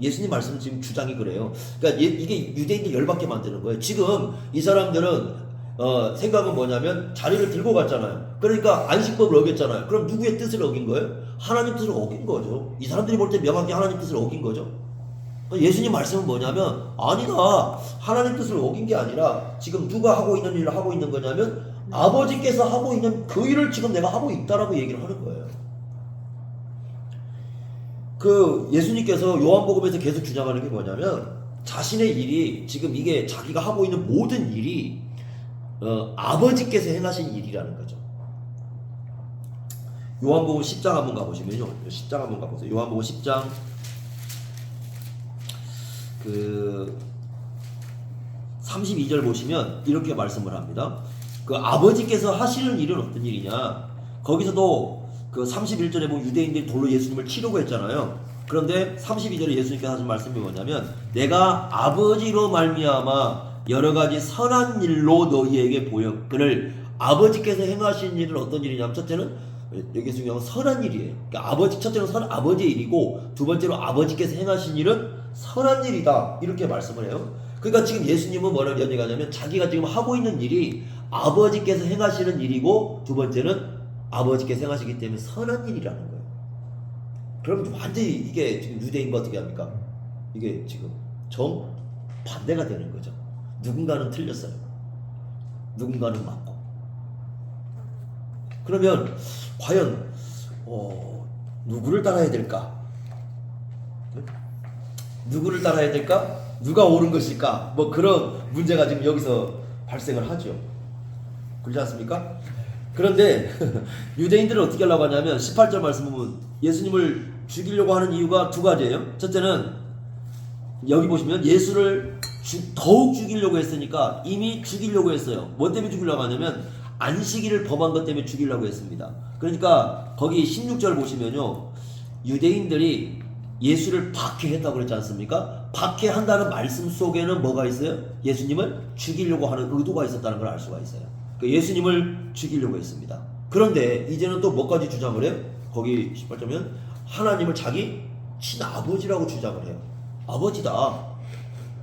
예수님 말씀 지금 주장이 그래요. 그러니까 이게 유대인들 열받게 만드는 거예요. 지금 이 사람들은 생각은 뭐냐면 자리를 들고 갔잖아요. 그러니까 안식법을 어겼잖아요. 그럼 누구의 뜻을 어긴 거예요? 하나님 뜻을 어긴 거죠. 이 사람들이 볼 때 명확히 하나님 뜻을 어긴 거죠. 예수님 말씀은 뭐냐면 아니다. 하나님 뜻을 어긴 게 아니라 지금 누가 하고 있는 일을 하고 있는 거냐면 아버지께서 하고 있는 그 일을 지금 내가 하고 있다라고 얘기를 하는 거예요. 그 예수님께서 요한복음에서 계속 주장하는 게 뭐냐면 자신의 일이 지금 이게 자기가 하고 있는 모든 일이 아버지께서 행하신 일이라는 거죠. 요한복음 10장 한번 가보시면요. 10장 한번 가보세요. 요한복음 10장 그 32절 보시면 이렇게 말씀을 합니다. 그 아버지께서 하시는 일은 어떤 일이냐? 거기서도 그 31절에 보면 유대인들이 돌로 예수님을 치려고 했잖아요. 그런데 32절에 예수님께서 하신 말씀이 뭐냐면 내가 아버지로 말미암아 여러 가지 선한 일로 너희에게 보였거늘 아버지께서 행하신 일은 어떤 일이냐면 첫째는 여기서 중요한 건 선한 일이에요. 그러니까 첫째는 아버지의 일이고 두 번째로 아버지께서 행하신 일은 선한 일이다 이렇게 말씀을 해요. 그러니까 지금 예수님은 뭐라고 얘기하냐면 자기가 지금 하고 있는 일이 아버지께서 행하시는 일이고 두 번째는 아버지께서 행하시기 때문에 선한 일이라는 거예요. 그러면 완전히 이게 지금 유대인과 어떻게 합니까? 이게 지금 정반대가 되는 거죠. 누군가는 틀렸어요. 누군가는 맞고. 그러면 과연 누구를 따라야 될까? 누구를 따라야 될까? 누가 옳은 것일까? 뭐 그런 문제가 지금 여기서 발생을 하죠. 그렇지 않습니까? 그런데 유대인들은 어떻게 하려고 하냐면 18절 말씀 보면 예수님을 죽이려고 하는 이유가 두 가지예요. 첫째는 여기 보시면 예수를 더욱 죽이려고 했으니까 이미 죽이려고 했어요. 뭐 때문에 죽이려고 하냐면 안식일을 범한 것 때문에 죽이려고 했습니다. 그러니까 거기 16절 보시면요, 유대인들이 예수를 박해했다고 그랬지 않습니까? 박해한다는 말씀 속에는 뭐가 있어요? 예수님을 죽이려고 하는 의도가 있었다는 걸 알 수가 있어요. 예수님을 죽이려고 했습니다. 그런데 이제는 또 뭐까지 주장을 해요? 거기 18절면 하나님을 자기 친아버지라고 주장을 해요. 아버지다.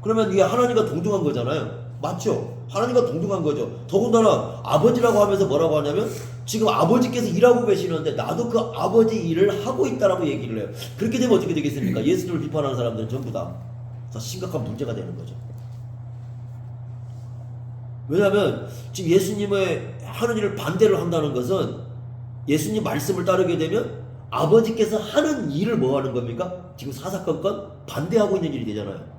그러면 이게 하나님과 동등한 거잖아요. 맞죠? 하나님과 동등한 거죠. 더군다나 아버지라고 하면서 뭐라고 하냐면 지금 아버지께서 일하고 계시는데 나도 그 아버지 일을 하고 있다라고 얘기를 해요. 그렇게 되면 어떻게 되겠습니까? 예수님을 비판하는 사람들은 전부 다 심각한 문제가 되는 거죠. 왜냐하면 지금 예수님의 하는 일을 반대를 한다는 것은 예수님 말씀을 따르게 되면 아버지께서 하는 일을 뭐 하는 겁니까? 지금 사사건건 반대하고 있는 일이 되잖아요.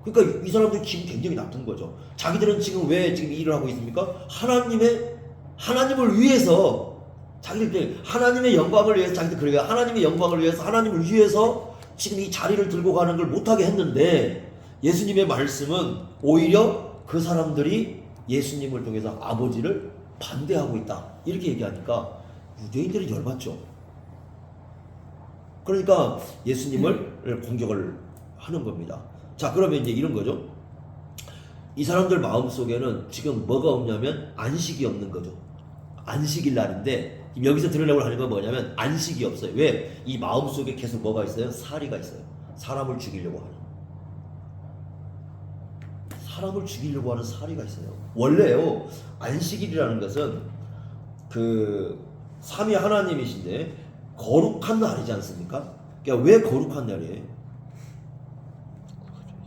그러니까 이 사람들이 기분 굉장히 나쁜 거죠. 자기들은 지금 왜 지금 이 일을 하고 있습니까? 하나님을 위해서, 자기들 하나님의 영광을 위해서, 자기들 그래요. 하나님의 영광을 위해서, 하나님을 위해서 지금 이 자리를 들고 가는 걸 못하게 했는데, 예수님의 말씀은 오히려 그 사람들이 예수님을 통해서 아버지를 반대하고 있다, 이렇게 얘기하니까 유대인들이 열받죠. 그러니까 예수님을 공격을 하는 겁니다. 자, 그러면 이제 이런 거죠. 이 사람들 마음속에는 지금 뭐가 없냐면 안식이 없는 거죠. 안식일 날인데 여기서 들으려고 하는 건 뭐냐면 안식이 없어요. 왜? 이 마음속에 계속 뭐가 있어요? 사리가 있어요. 사람을 죽이려고 하는. 사람을 죽이려고 하는 사리가 있어요. 원래요, 안식일이라는 것은 그 삼위 하나님이신데 거룩한 날이지 않습니까? 그러니까 왜 거룩한 날이에요?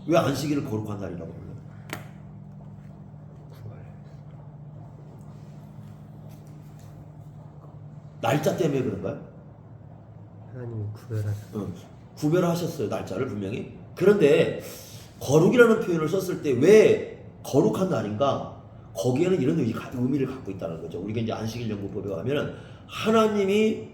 왜 안식일을 거룩한 날이라고 불러요? 날짜 때문에 그런가요? 하나님이 구별하셨어요. 구별하셨어요, 날짜를 분명히. 그런데 거룩이라는 표현을 썼을 때 왜 거룩한 날인가? 거기에는 이런 의미를 갖고 있다는 거죠. 우리가 이제 안식일 연구법에 가면은 하나님이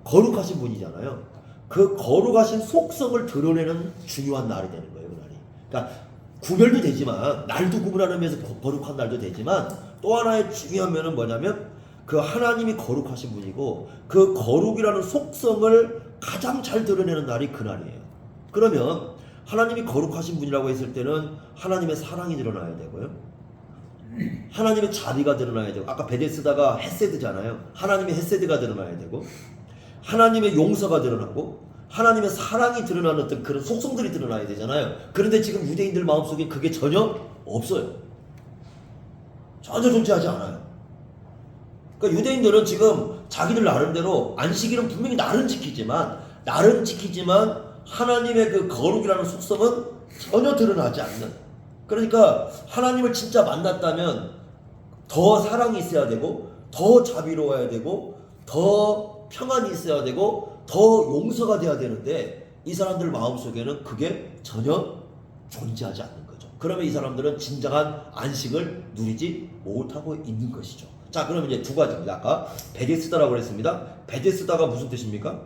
거룩하신 분이잖아요. 그 거룩하신 속성을 드러내는 중요한 날이 되는 거예요, 그 날이. 그러니까 구별도 되지만, 날도 구분하는 면에서 거룩한 날도 되지만, 또 하나의 중요한 면은 뭐냐면 그 하나님이 거룩하신 분이고 그 거룩이라는 속성을 가장 잘 드러내는 날이 그 날이에요. 그러면 하나님이 거룩하신 분이라고 했을 때는 하나님의 사랑이 드러나야 되고요, 하나님의 자비가 드러나야 되고, 아까 베데스다가 헤세드잖아요. 하나님의 헤세드가 드러나야 되고, 하나님의 용서가 드러나고, 하나님의 사랑이 드러나는 어떤 그런 속성들이 드러나야 되잖아요. 그런데 지금 유대인들 마음속에 그게 전혀 없어요. 전혀 존재하지 않아요. 그러니까 유대인들은 지금 자기들 나름대로 안식일은 분명히 날은 지키지만 하나님의 그 거룩이라는 속성은 전혀 드러나지 않는. 그러니까 하나님을 진짜 만났다면 더 사랑이 있어야 되고, 더 자비로워야 되고, 더 평안이 있어야 되고, 더 용서가 돼야 되는데 이 사람들 마음속에는 그게 전혀 존재하지 않는 거죠. 그러면 이 사람들은 진정한 안식을 누리지 못하고 있는 것이죠. 자, 그러면 이제 두 가지입니다. 아까 베데스다라고 그랬습니다. 베데스다가 무슨 뜻입니까?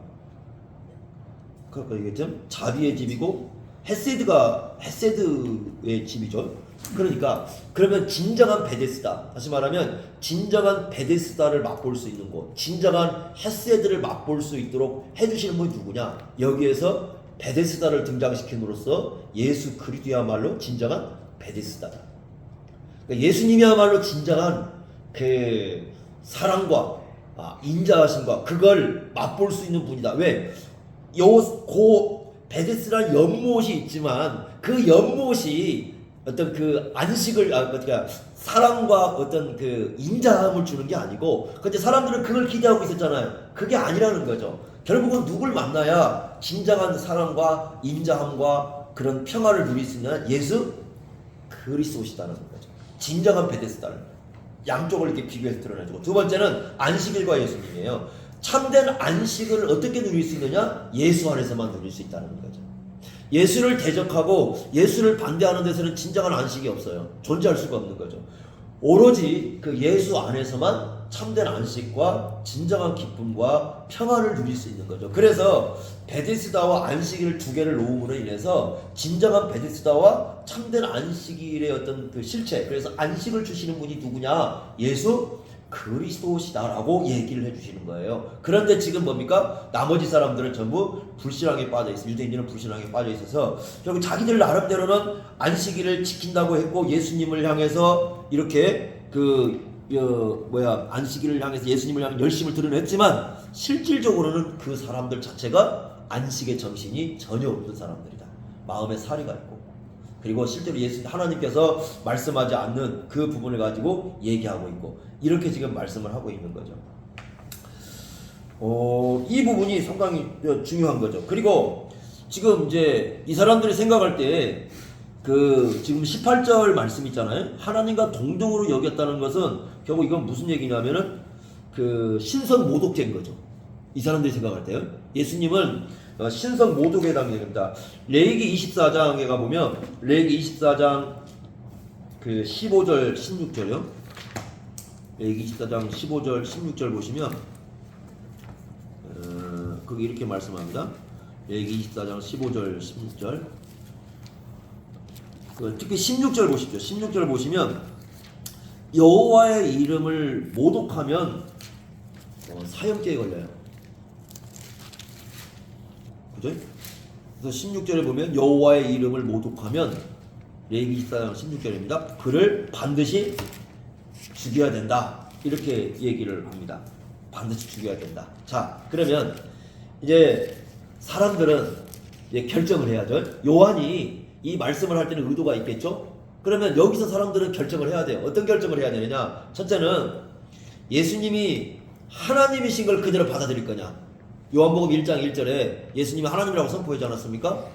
이게 좀 자비의 집이고 헤세드의 집이죠. 그러니까 그러면 진정한 베데스다, 다시 말하면 진정한 베데스다를 맛볼 수 있는 곳, 진정한 헤세드를 맛볼 수 있도록 해주시는 분이 누구냐? 여기에서 베데스다를 등장시킴으로써 예수 그리스도야말로 진정한 베데스다다. 그러니까 예수님이야말로 진정한 그 사랑과 인자하심과 그걸 맛볼 수 있는 분이다. 왜? 베데스다는 연못이 있지만 그 연못이 어떤 그 안식을 그러니까 사랑과 어떤 그 인자함을 주는 게 아니고, 근데 사람들은 그걸 기대하고 있었잖아요. 그게 아니라는 거죠. 결국은 누굴 만나야 진정한 사랑과 인자함과 그런 평화를 누릴 수 있는 예수 그리스도시다는 거죠. 진정한 베데스다를 양쪽을 이렇게 비교해서 드러내주고, 두 번째는 안식일과 예수님이에요. 참된 안식을 어떻게 누릴 수 있느냐? 예수 안에서만 누릴 수 있다는 거죠. 예수를 대적하고 예수를 반대하는 데서는 진정한 안식이 없어요. 존재할 수가 없는 거죠. 오로지 그 예수 안에서만 참된 안식과 진정한 기쁨과 평안을 누릴 수 있는 거죠. 그래서 베데스다와 안식일 두 개를 놓음으로 인해서 진정한 베데스다와 참된 안식일의 어떤 그 실체, 그래서 안식을 주시는 분이 누구냐? 예수 그리스도시다라고 얘기를 해주시는 거예요. 그런데 지금 뭡니까? 나머지 사람들은 전부 불신앙에 빠져 있어. 유대인들은 불신앙에 빠져 있어서 결국 자기들 나름대로는 안식일을 지킨다고 했고 예수님을 향해서 이렇게 안식일을 향해서 예수님을 향해 열심을 드러냈지만 실질적으로는 그 사람들 자체가 안식의 정신이 전혀 없는 사람들이다. 마음에 사리가 있고 그리고 실제로 하나님께서 말씀하지 않는 그 부분을 가지고 얘기하고 있고 이렇게 지금 말씀을 하고 있는 거죠. 이 부분이 상당히 중요한 거죠. 그리고 지금 이제 이 사람들이 생각할 때 지금 18절 말씀 있잖아요. 하나님과 동등으로 여겼다는 것은 결국 이건 무슨 얘기냐면은 신성 모독죄인 거죠. 이 사람들이 생각할 때요. 예수님은 신성 모독에 해당됩니다. 레위기 24장에 가보면 레위기 24장 15절 16절이요. 레위기 24장 15절 16절 보시면 거기 이렇게 말씀합니다. 레위기 24장 15절 16절 특히 16절 보십시오. 16절 보시면 여호와의 이름을 모독하면 사형죄에 걸려요. 그죠? 그래서 16절에 보면 여호와의 이름을 모독하면 레위기 24장 16절입니다. 그를 반드시 죽여야 된다. 이렇게 얘기를 합니다. 반드시 죽여야 된다. 자, 그러면 이제 사람들은 이제 결정을 해야죠. 요한이 이 말씀을 할 때는 의도가 있겠죠? 그러면 여기서 사람들은 결정을 해야 돼요. 어떤 결정을 해야 되느냐? 첫째는 예수님이 하나님이신 걸 그대로 받아들일 거냐? 요한복음 1장 1절에 예수님이 하나님이라고 선포하지 않았습니까?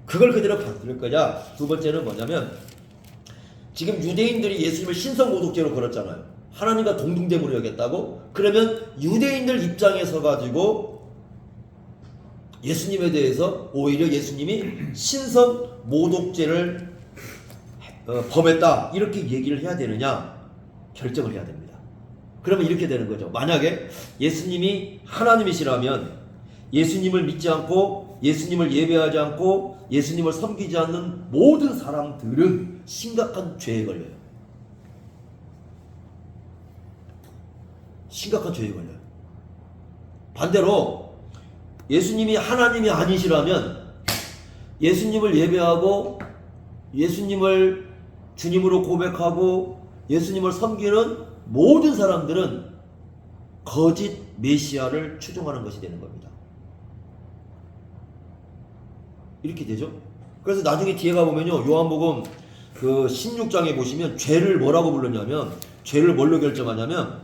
그걸 그대로 받아들일 거냐? 두 번째는 뭐냐면 지금 유대인들이 예수님을 신성모독죄로 걸었잖아요. 하나님과 동등됨으로 여겼다고? 그러면 유대인들 입장에 서가지고 예수님에 대해서 오히려 예수님이 신성모독죄를 범했다 이렇게 얘기를 해야 되느냐? 결정을 해야 됩니다. 그러면 이렇게 되는 거죠. 만약에 예수님이 하나님이시라면 예수님을 믿지 않고 예수님을 예배하지 않고 예수님을 섬기지 않는 모든 사람들은 심각한 죄에 걸려요. 심각한 죄에 걸려요. 반대로 예수님이 하나님이 아니시라면 예수님을 예배하고 예수님을 주님으로 고백하고 예수님을 섬기는 모든 사람들은 거짓 메시아를 추종하는 것이 되는 겁니다. 이렇게 되죠. 그래서 나중에 뒤에 가보면요, 요한복음 16장에 보시면 죄를 뭐라고 불렀냐면, 죄를 뭘로 결정하냐면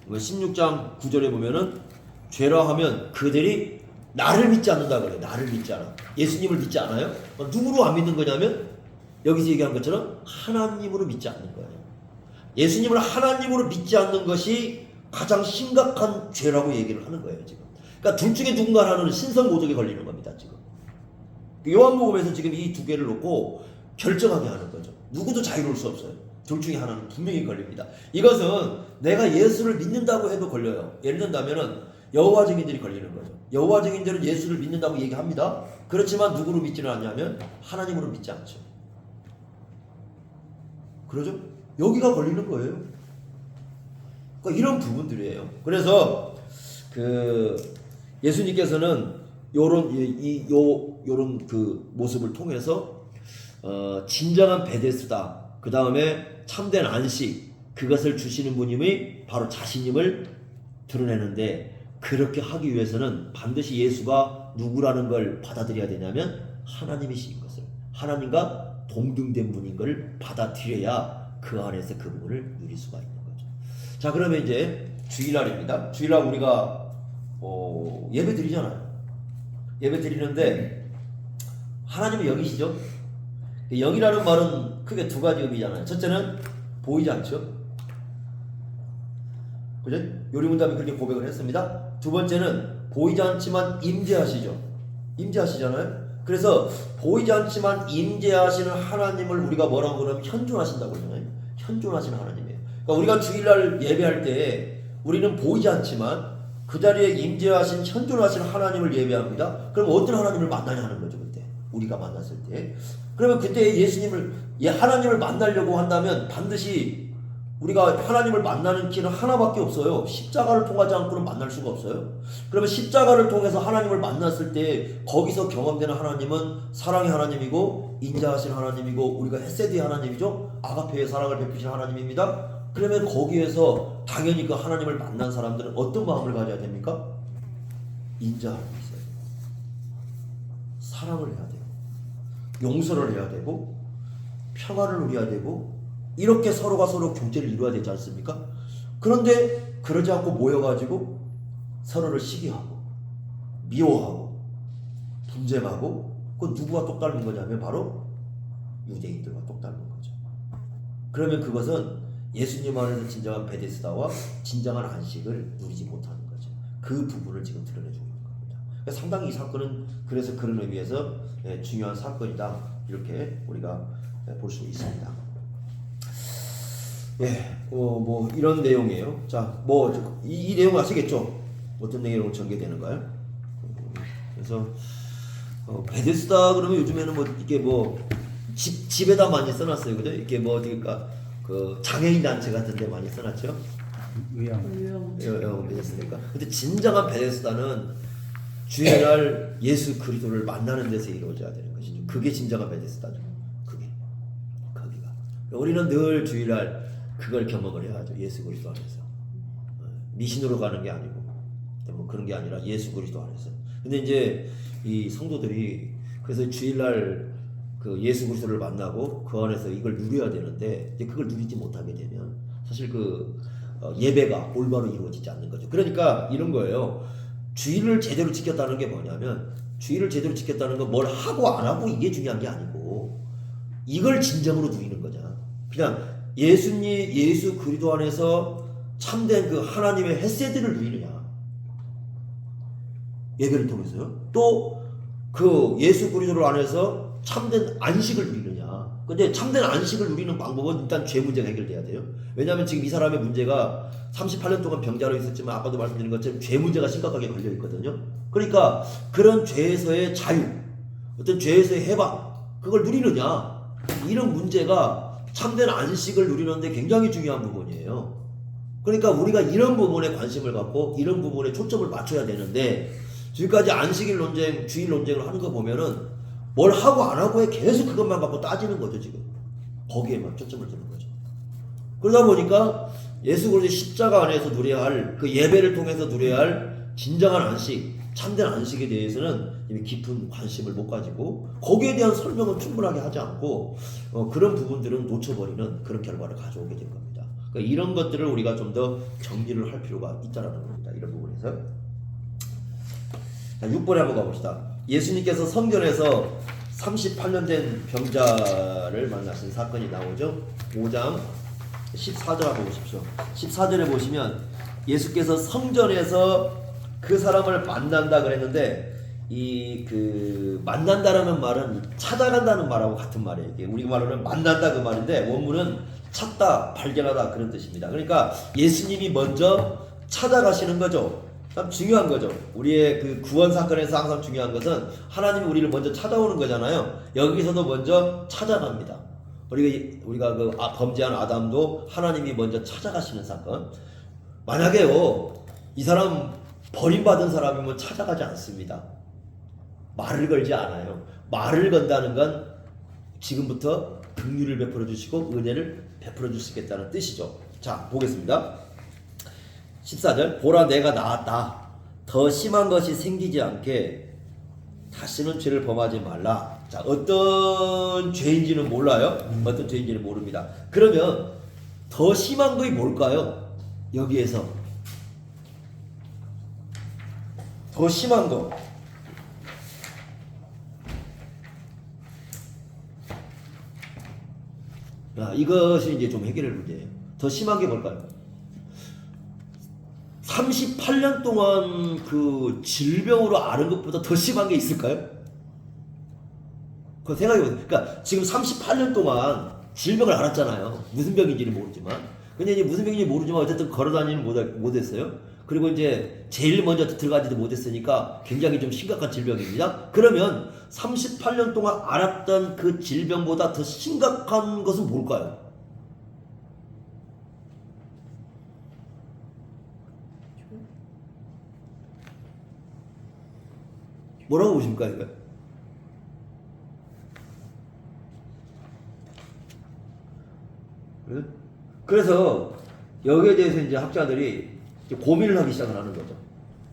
16장 9절에 보면은 죄라 하면 그들이 나를 믿지 않는다 그래요. 나를 믿지 않아. 예수님을 믿지 않아요? 누구로 안 믿는 거냐면 여기서 얘기한 것처럼 하나님으로 믿지 않는 거예요. 예수님을 하나님으로 믿지 않는 것이 가장 심각한 죄라고 얘기를 하는 거예요, 지금. 그러니까 둘 중에 누군가 하나는 신성모독에 걸리는 겁니다, 지금. 요한복음에서 지금 이 두 개를 놓고 결정하게 하는 거죠. 누구도 자유로울 수 없어요. 둘 중에 하나는 분명히 걸립니다. 이것은 내가 예수를 믿는다고 해도 걸려요. 예를 든다면은 여호와 증인들이 걸리는 거죠. 여호와 증인들은 예수를 믿는다고 얘기합니다. 그렇지만 누구로 믿지는 않냐면 하나님으로 믿지 않죠. 그러죠? 여기가 걸리는 거예요. 그러니까 이런 부분들이에요. 그래서 예수님께서는 요런 모습을 통해서 진정한 베데스다. 그 다음에 참된 안식, 그것을 주시는 분임이 바로 자신임을 드러내는데, 그렇게 하기 위해서는 반드시 예수가 누구라는 걸 받아들여야 되냐면 하나님이신 것을, 하나님과 동등된 분인 걸 받아들여야 그 안에서 그 부분을 누릴 수가 있는 거죠. 자, 그러면 이제 주일날입니다. 주일날 우리가 예배 드리잖아요. 예배 드리는데 하나님은 영이시죠? 영이라는 말은 크게 두 가지 의미잖아요. 첫째는 보이지 않죠. 그죠? 요리문답이 그렇게 고백을 했습니다. 두 번째는 보이지 않지만 임재하시죠. 임재하시잖아요. 그래서 보이지 않지만 임재하시는 하나님을 우리가 뭐라고 그러면 현존하신다고 그러잖아요. 현존하시는 하나님이에요. 그러니까 우리가 주일날 예배할 때 우리는 보이지 않지만 그 자리에 임재하신 현존하신 하나님을 예배합니다. 그럼 어떤 하나님을 만나냐 하는 거죠, 그때. 우리가 만났을 때. 그러면 그때 하나님을 만나려고 한다면 반드시 우리가 하나님을 만나는 길은 하나밖에 없어요. 십자가를 통하지 않고는 만날 수가 없어요. 그러면 십자가를 통해서 하나님을 만났을 때 거기서 경험되는 하나님은 사랑의 하나님이고 인자하신 하나님이고 우리가 헤세드의 하나님이죠. 아가페의 사랑을 베푸신 하나님입니다. 그러면 거기에서 당연히 그 하나님을 만난 사람들은 어떤 마음을 가져야 됩니까? 인자함이 있어야 돼요. 사랑을 해야 돼요. 용서를 해야 되고 평화를 누려야 되고 이렇게 서로가 서로 교제를 이루어야 되지 않습니까? 그런데 그러지 않고 모여가지고 서로를 시기하고 미워하고 분쟁하고 그건 누구와 똑 닮은 거냐면 바로 유대인들과 똑 닮은 거죠. 그러면 그것은 예수님 안에서 진정한 베데스다와 진정한 안식을 누리지 못하는 거죠. 그 부분을 지금 드러내주고 있는 겁니다. 그러니까 상당히 이 사건은 그래서 그런 의미에서 중요한 사건이다 이렇게 우리가 볼 수 있습니다. 뭐 이런 내용이에요. 자, 뭐 이 내용 아시겠죠? 어떤 내용으로 전개되는가요? 그래서 베데스다 그러면 요즘에는 뭐 이게 뭐 집에다 많이 써놨어요, 그죠? 이게 뭐 어디가 그 장애인 단체 같은데 많이 써놨죠? 의형 베데스다니까. 근데 진정한 베데스다는 주일날 예수 그리스도를 만나는 데서 이루어져야 되는 것이죠. 그게 진정한 베데스다죠. 거기가. 우리는 늘 주일날 그걸 경험을 해야죠. 예수 그리스도 안에서. 미신으로 가는 게 아니고 뭐 그런 게 아니라 예수 그리스도 안에서. 근데 이제 이 성도들이 그래서 주일날 그 예수 그리스도를 만나고 그 안에서 이걸 누려야 되는데 이제 그걸 누리지 못하게 되면 사실 그 예배가 올바로 이루어지지 않는 거죠. 그러니까 이런 거예요. 주일을 제대로 지켰다는 게 뭐냐면 주일을 제대로 지켰다는 건 뭘 하고 안 하고 이게 중요한 게 아니고 이걸 진정으로 누리는 거잖아. 그냥 예수 그리스도 안에서 참된 그 하나님의 헤세드를 누리느냐 예배를 통해서요. 또 그 예수 그리스도 안에서 참된 안식을 누리느냐. 근데 참된 안식을 누리는 방법은 일단 죄 문제가 해결돼야 돼요. 왜냐하면 지금 이 사람의 문제가 38년 동안 병자로 있었지만 아까도 말씀드린 것처럼 죄 문제가 심각하게 걸려 있거든요. 그러니까 그런 죄에서의 자유, 어떤 죄에서의 해방, 그걸 누리느냐. 이런 문제가 참된 안식을 누리는데 굉장히 중요한 부분이에요. 그러니까 우리가 이런 부분에 관심을 갖고 이런 부분에 초점을 맞춰야 되는데 지금까지 안식일 논쟁, 주일 논쟁을 하는 거 보면은 뭘 하고 안 하고에 계속 그것만 갖고 따지는 거죠. 지금 거기에만 초점을 두는 거죠. 그러다 보니까 예수 그리스도의 십자가 안에서 누려야 할 그 예배를 통해서 누려야 할 진정한 안식, 참된 안식에 대해서는 이미 깊은 관심을 못 가지고 거기에 대한 설명은 충분하게 하지 않고 그런 부분들은 놓쳐버리는 그런 결과를 가져오게 된 겁니다. 그러니까 이런 것들을 우리가 좀 더 정리를 할 필요가 있다는 겁니다. 이런 부분에서. 자, 6번에 한번 가봅시다. 예수님께서 성전에서 38년 된 병자를 만나신 사건이 나오죠. 5장 14절 한번 보십시오. 14절에 보시면 예수께서 성전에서 그 사람을 만난다 그랬는데 이 그 만난다라는 말은 찾아간다는 말하고 같은 말이에요. 이게 우리 말로는 만난다 그 말인데 원문은 찾다, 발견하다 그런 뜻입니다. 그러니까 예수님이 먼저 찾아가시는 거죠. 참 중요한 거죠. 우리의 그 구원 사건에서 항상 중요한 것은 하나님이 우리를 먼저 찾아오는 거잖아요. 여기서도 먼저 찾아갑니다. 우리가 그 범죄한 아담도 하나님이 먼저 찾아가시는 사건. 만약에요, 이 사람 버림받은 사람이면 찾아가지 않습니다. 말을 걸지 않아요. 말을 건다는 건 지금부터 긍휼을 베풀어 주시고 은혜를 베풀어 주시겠다는 뜻이죠. 자, 보겠습니다. 14절 보라 내가 나았다. 더 심한 것이 생기지 않게 다시는 죄를 범하지 말라. 자, 어떤 죄인지는 몰라요. 어떤 죄인지는 모릅니다. 그러면 더 심한 것이 뭘까요? 여기에서 더 심한 거 이것이 이제 좀 해결할 문제예요. 더 심한 게 뭘까요? 38년 동안 그 질병으로 앓은 것보다 더 심한 게 있을까요? 그거 생각해보세요. 그러니까 지금 38년 동안 질병을 앓았잖아요. 무슨 병인지는 모르지만. 근데 이제 무슨 병인지 모르지만 어쨌든 걸어다니는 못했어요. 그리고 이제 제일 먼저 들어가지도 못했으니까 굉장히 좀 심각한 질병입니다. 그러면 38년 동안 앓았던 그 질병보다 더 심각한 것은 뭘까요? 뭐라고 보십니까 이거? 그래서 여기에 대해서 이제 학자들이 이제 고민을 하기 시작을 하는 거죠.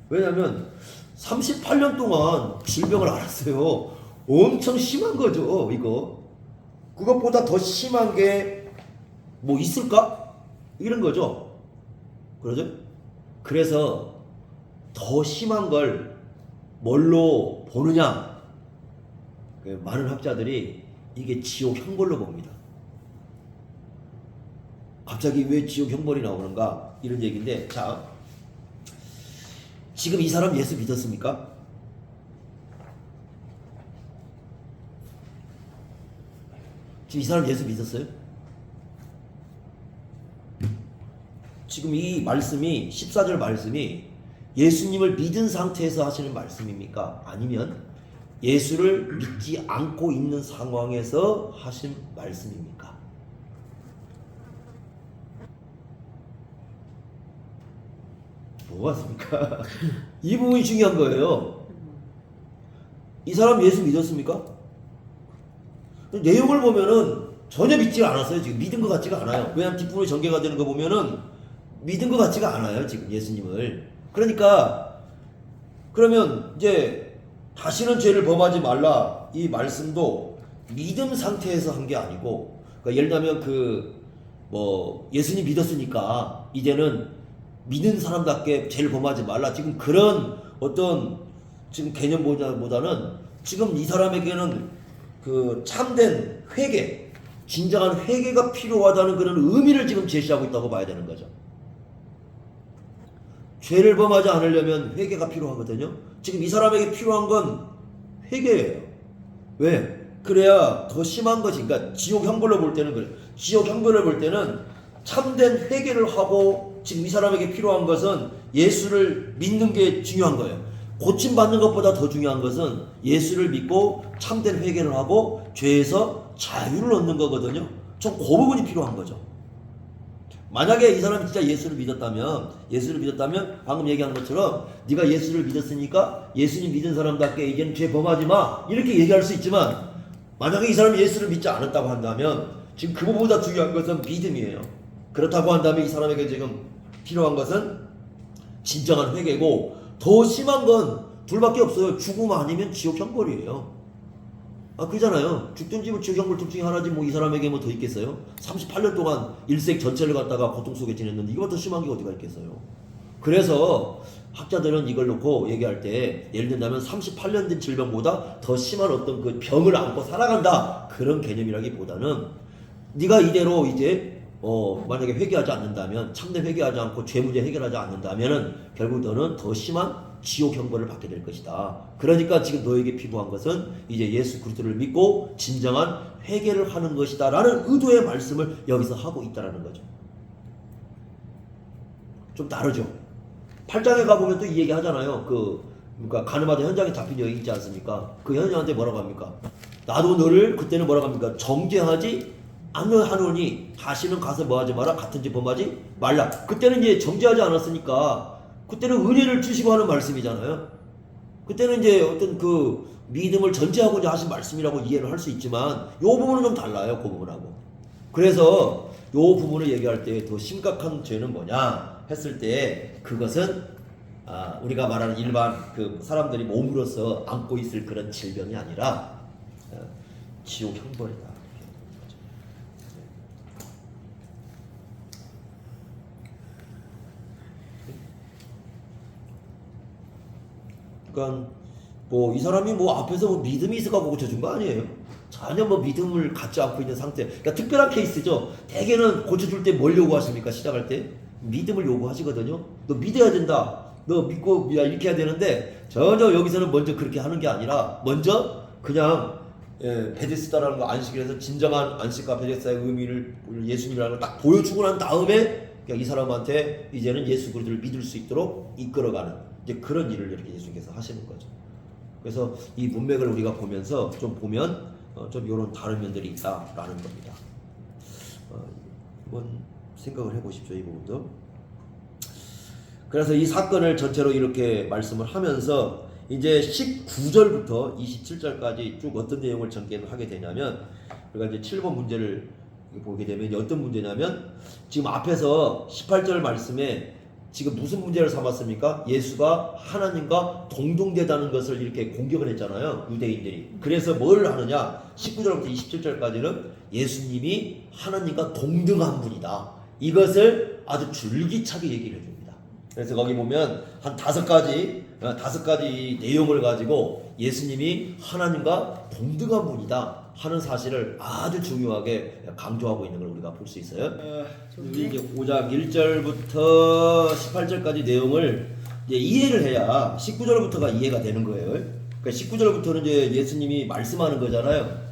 왜냐하면 38년 동안 질병을 앓았어요. 엄청 심한 거죠, 이거. 그것보다 더 심한 게 뭐 있을까? 이런 거죠. 그러죠? 그래서 더 심한 걸 뭘로 보느냐? 많은 학자들이 이게 지옥 형벌로 봅니다. 갑자기 왜 지옥 형벌이 나오는가? 이런 얘기인데, 자, 지금 이 사람 예수 믿었습니까? 지금 이 사람 예수 믿었어요? 지금 이 말씀이 14절 말씀이 예수님을 믿은 상태에서 하시는 말씀입니까? 아니면 예수를 믿지 않고 있는 상황에서 하신 말씀입니까? 뭐 같습니까? 이 부분이 중요한 거예요. 이 사람 예수 믿었습니까? 내용을 보면은 전혀 믿지 않았어요. 지금 믿은 것 같지가 않아요. 왜냐하면 뒷부분에 전개가 되는 거 보면은 믿은 것 같지가 않아요. 지금 예수님을. 그러니까 그러면 이제 다시는 죄를 범하지 말라 이 말씀도 믿음 상태에서 한 게 아니고, 그러니까 예를 들면 예수님 믿었으니까 이제는 믿는 사람답게 죄를 범하지 말라, 지금 그런 어떤 지금 개념보다는 지금 이 사람에게는 그 참된 회개, 진정한 회개가 필요하다는 그런 의미를 지금 제시하고 있다고 봐야 되는 거죠. 죄를 범하지 않으려면 회개가 필요하거든요. 지금 이 사람에게 필요한 건 회개예요. 왜? 그래야 더 심한 것이, 그러니까 지옥 형벌로 볼 때는 그래. 지옥 형벌로 볼 때는 참된 회개를 하고, 지금 이 사람에게 필요한 것은 예수를 믿는 게 중요한 거예요. 고침받는 것보다 더 중요한 것은 예수를 믿고 참된 회개를 하고 죄에서 자유를 얻는 거거든요. 좀 그 부분이 필요한 거죠. 만약에 이 사람이 진짜 예수를 믿었다면 방금 얘기한 것처럼 네가 예수를 믿었으니까 예수님 믿은 사람답게 이제는 죄 범하지 마, 이렇게 얘기할 수 있지만, 만약에 이 사람이 예수를 믿지 않았다고 한다면 지금 그거보다 중요한 것은 믿음이에요. 그렇다고 한다면 이 사람에게 지금 필요한 것은 진정한 회개고, 더 심한 건 둘밖에 없어요. 죽음 아니면 지옥 형벌이에요. 그러잖아요. 죽든지 뭐 지옥 형벌 둘 중에 하나지 뭐 이 사람에게 뭐 더 있겠어요? 38년 동안 일생 전체를 갖다가 고통 속에 지냈는데 이거보다 더 심한 게 어디가 있겠어요? 그래서 학자들은 이걸 놓고 얘기할 때, 예를 들면 38년 된 질병보다 더 심한 어떤 그 병을 안고 살아간다, 그런 개념이라기보다는 네가 이대로 이제 만약에 회개하지 않는다면, 참된 회개하지 않고 죄 문제 해결하지 않는다면은 결국 너는 더 심한 지옥 형벌을 받게 될 것이다. 그러니까 지금 너에게 필요한 것은 이제 예수 그리스도를 믿고 진정한 회개를 하는 것이다 라는 의도의 말씀을 여기서 하고 있다라는 거죠. 좀 다르죠. 8장에 가보면 또 이 얘기 하잖아요. 그러니까 가늠하던 현장에 잡힌 여인 있지 않습니까? 그 현장한테 뭐라고 합니까? 나도 너를, 그때는 뭐라고 합니까? 정죄하지 하노니 다시는 가서 뭐하지 마라, 같은 죄 범하지 말라. 그때는 이제 정죄하지 않았으니까 그때는 은혜를 주시고 하는 말씀이잖아요. 그때는 이제 어떤 그 믿음을 전제하고자 하신 말씀이라고 이해를 할 수 있지만 이 부분은 좀 달라요. 그 부분하고. 그래서 이 부분을 얘기할 때 더 심각한 죄는 뭐냐 했을 때, 그것은 우리가 말하는 일반 그 사람들이 몸으로서 안고 있을 그런 질병이 아니라 지옥 형벌이다. 그러니까 뭐 이 사람이 뭐 앞에서 뭐 믿음이 있어가지고 고쳐준 거 아니에요. 전혀 뭐 믿음을 갖지 않고 있는 상태. 그러니까 특별한 케이스죠. 대개는 고쳐줄 때 뭘 요구하십니까? 시작할 때 믿음을 요구하시거든요. 너 믿어야 된다. 너 믿고 이렇게 해야 되는데, 전혀 여기서는 먼저 그렇게 하는 게 아니라 먼저 그냥 베데스다라는 거, 안식을 해서 진정한 안식과 베데스다의 의미를 예수님이라는 걸 딱 보여주고 난 다음에 그냥 이 사람한테 이제는 예수 그리스도를 믿을 수 있도록 이끌어가는 이제 그런 일을 이렇게 예수님께서 하시는 거죠. 그래서 이 문맥을 우리가 보면서 좀 보면 좀 이런 다른 면들이 있다라는 겁니다. 한번 생각을 해보십시오, 이 부분도. 그래서 이 사건을 전체로 이렇게 말씀을 하면서 이제 19절부터 27절까지 쭉 어떤 내용을 전개하게 되냐면, 그러니까 이제 7번 문제를 보게 되면 어떤 문제냐면, 지금 앞에서 18절 말씀에 지금 무슨 문제를 삼았습니까? 예수가 하나님과 동등되다는 것을 이렇게 공격을 했잖아요, 유대인들이. 그래서 뭘 하느냐? 19절부터 27절까지는 예수님이 하나님과 동등한 분이다, 이것을 아주 줄기차게 얘기를 해줍니다. 그래서 거기 보면 한 다섯 가지 내용을 가지고 예수님이 하나님과 동등한 분이다 하는 사실을 아주 중요하게 강조하고 있는 걸 우리가 볼 수 있어요. 우리 이제 5장 1절부터 18절까지 내용을 이제 이해를 해야 19절부터가 이해가 되는 거예요. 그러니까 19절부터는 이제 예수님이 말씀하는 거잖아요.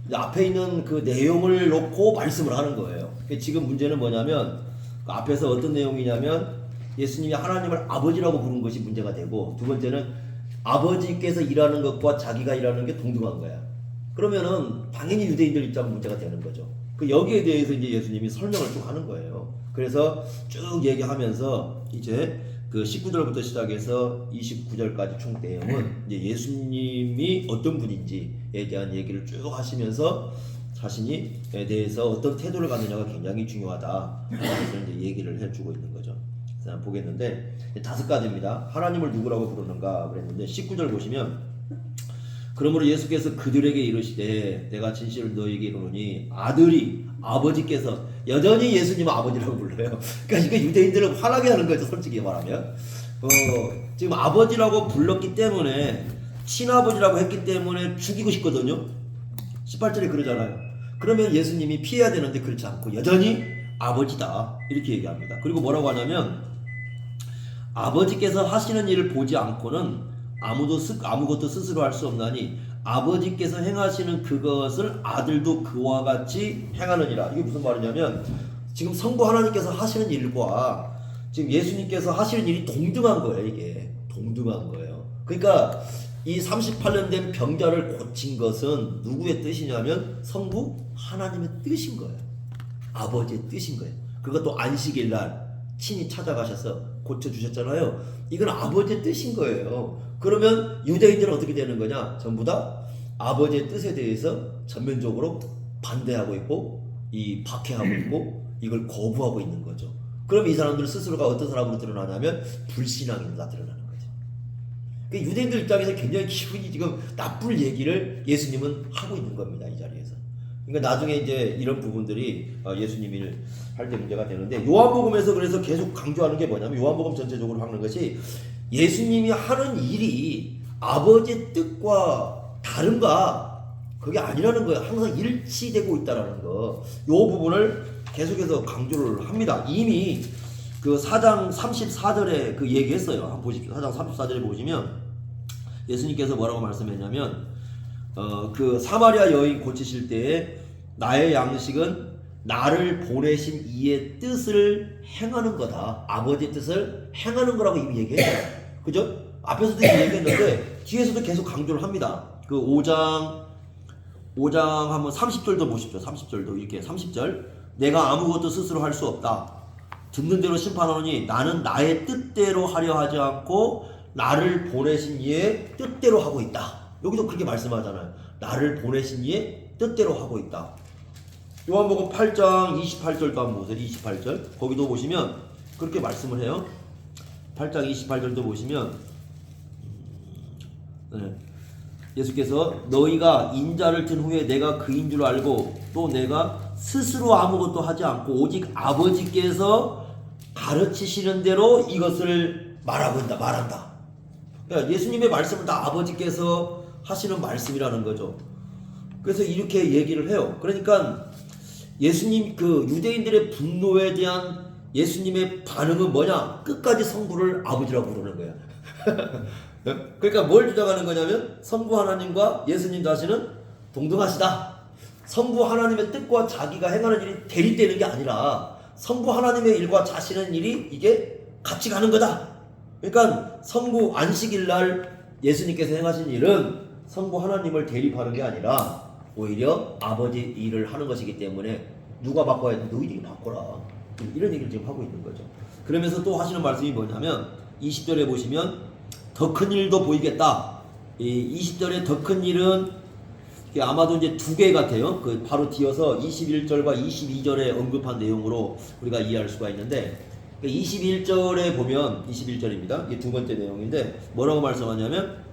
이제 앞에 있는 그 내용을 놓고 말씀을 하는 거예요. 그러니까 지금 문제는 뭐냐면, 그 앞에서 어떤 내용이냐면 예수님이 하나님을 아버지라고 부른 것이 문제가 되고, 두 번째는 아버지께서 일하는 것과 자기가 일하는 게 동등한 거야. 그러면은 당연히 유대인들 입장은 문제가 되는 거죠. 그 여기에 대해서 이제 예수님이 설명을 쭉 하는 거예요. 그래서 쭉 얘기하면서 이제 그 19절부터 시작해서 29절까지 총 내용은 이제 예수님이 어떤 분인지에 대한 얘기를 쭉 하시면서 자신이 대해서 어떤 태도를 갖느냐가 굉장히 중요하다, 그래서 이제 얘기를 해주고 있는 거죠. 그래서 보겠는데 다섯 가지입니다. 하나님을 누구라고 부르는가 그랬는데 19절 보시면, 그러므로 예수께서 그들에게 이르시되 내가 진실을 너희에게 이르노니 아들이 아버지께서, 여전히 예수님은 아버지라고 불러요. 그러니까 유대인들은 화나게 하는 거죠, 솔직히 말하면. 지금 아버지라고 불렀기 때문에, 친아버지라고 했기 때문에 죽이고 싶거든요. 18절에 그러잖아요. 그러면 예수님이 피해야 되는데 그렇지 않고 여전히 아버지다, 이렇게 얘기합니다. 그리고 뭐라고 하냐면, 아버지께서 하시는 일을 보지 않고는 아무것도 스스로 할 수 없나니 아버지께서 행하시는 그것을 아들도 그와 같이 행하느니라. 이게 무슨 말이냐면, 지금 성부 하나님께서 하시는 일과 지금 예수님께서 하시는 일이 동등한 거예요. 이게 동등한 거예요. 그러니까 이 38년 된 병자를 고친 것은 누구의 뜻이냐면 성부 하나님의 뜻인 거예요. 아버지의 뜻인 거예요. 그것도 안식일 날 친히 찾아가셔서 고쳐주셨잖아요. 이건 아버지의 뜻인 거예요. 그러면 유대인들은 어떻게 되는 거냐? 전부 다 아버지의 뜻에 대해서 전면적으로 반대하고 있고, 이 박해하고 있고, 이걸 거부하고 있는 거죠. 그럼 이 사람들 스스로가 어떤 사람으로 드러나냐면 불신앙인으로 드러나는 거죠. 그러니까 유대인들 입장에서 굉장히 기분이 지금 나쁠 얘기를 예수님은 하고 있는 겁니다, 이 자리에서. 그러니까 나중에 이제 이런 부분들이 예수님이 할 때 문제가 되는데, 요한복음에서 그래서 계속 강조하는 게 뭐냐면, 요한복음 전체적으로 하는 것이 예수님이 하는 일이 아버지의 뜻과 다른가, 그게 아니라는 거예요. 항상 일치되고 있다라는 거. 이 부분을 계속해서 강조를 합니다. 이미 그 4장 34절에 그 얘기했어요. 한번 보십시오. 4장 34절에 보시면 예수님께서 뭐라고 말씀했냐면, 그 사마리아 여인 고치실 때에 나의 양식은 나를 보내신 이의 뜻을 행하는 거다. 아버지의 뜻을 행하는 거라고 이미 얘기했어요. 그죠? 앞에서도 얘기했는데 뒤에서도 계속 강조를 합니다. 그 5장 한번 30절도 보십시오. 30절도 이렇게 30절, 내가 아무것도 스스로 할 수 없다. 듣는 대로 심판하노니 나는 나의 뜻대로 하려 하지 않고 나를 보내신 이의 뜻대로 하고 있다. 여기도 그렇게 말씀하잖아요. 나를 보내신 이의 뜻대로 하고 있다. 요한복음 8장 28절도 한번 보세요. 28절 거기도 보시면 그렇게 말씀을 해요. 8장 28절도 보시면 예수께서 너희가 인자를 든 후에 내가 그인 줄 알고 또 내가 스스로 아무것도 하지 않고 오직 아버지께서 가르치시는 대로 이것을 말한다. 그러니까 예수님의 말씀은 다 아버지께서 하시는 말씀이라는 거죠. 그래서 이렇게 얘기를 해요. 그러니까 예수님 그 유대인들의 분노에 대한 예수님의 반응은 뭐냐? 끝까지 성부를 아버지라고 부르는 거야. 그러니까 뭘 주장하는 거냐면 성부 하나님과 예수님 자신은 동등하시다. 성부 하나님의 뜻과 자기가 행하는 일이 대립되는 게 아니라 성부 하나님의 일과 자신의 일이 이게 같이 가는 거다. 그러니까 성부 안식일 날 예수님께서 행하신 일은 성부 하나님을 대립하는 게 아니라 오히려 아버지 일을 하는 것이기 때문에 누가 바꿔야 돼? 너희들이 바꿔라. 이런 얘기를 지금 하고 있는 거죠. 그러면서 또 하시는 말씀이 뭐냐면 20절에 보시면 더 큰 일도 보이겠다. 이 20절의 더 큰 일은 이게 아마도 이제 두 개 같아요. 그 바로 뒤어서 21절과 22절에 언급한 내용으로 우리가 이해할 수가 있는데 21절에 보면 21절입니다. 이게 두 번째 내용인데 뭐라고 말씀하냐면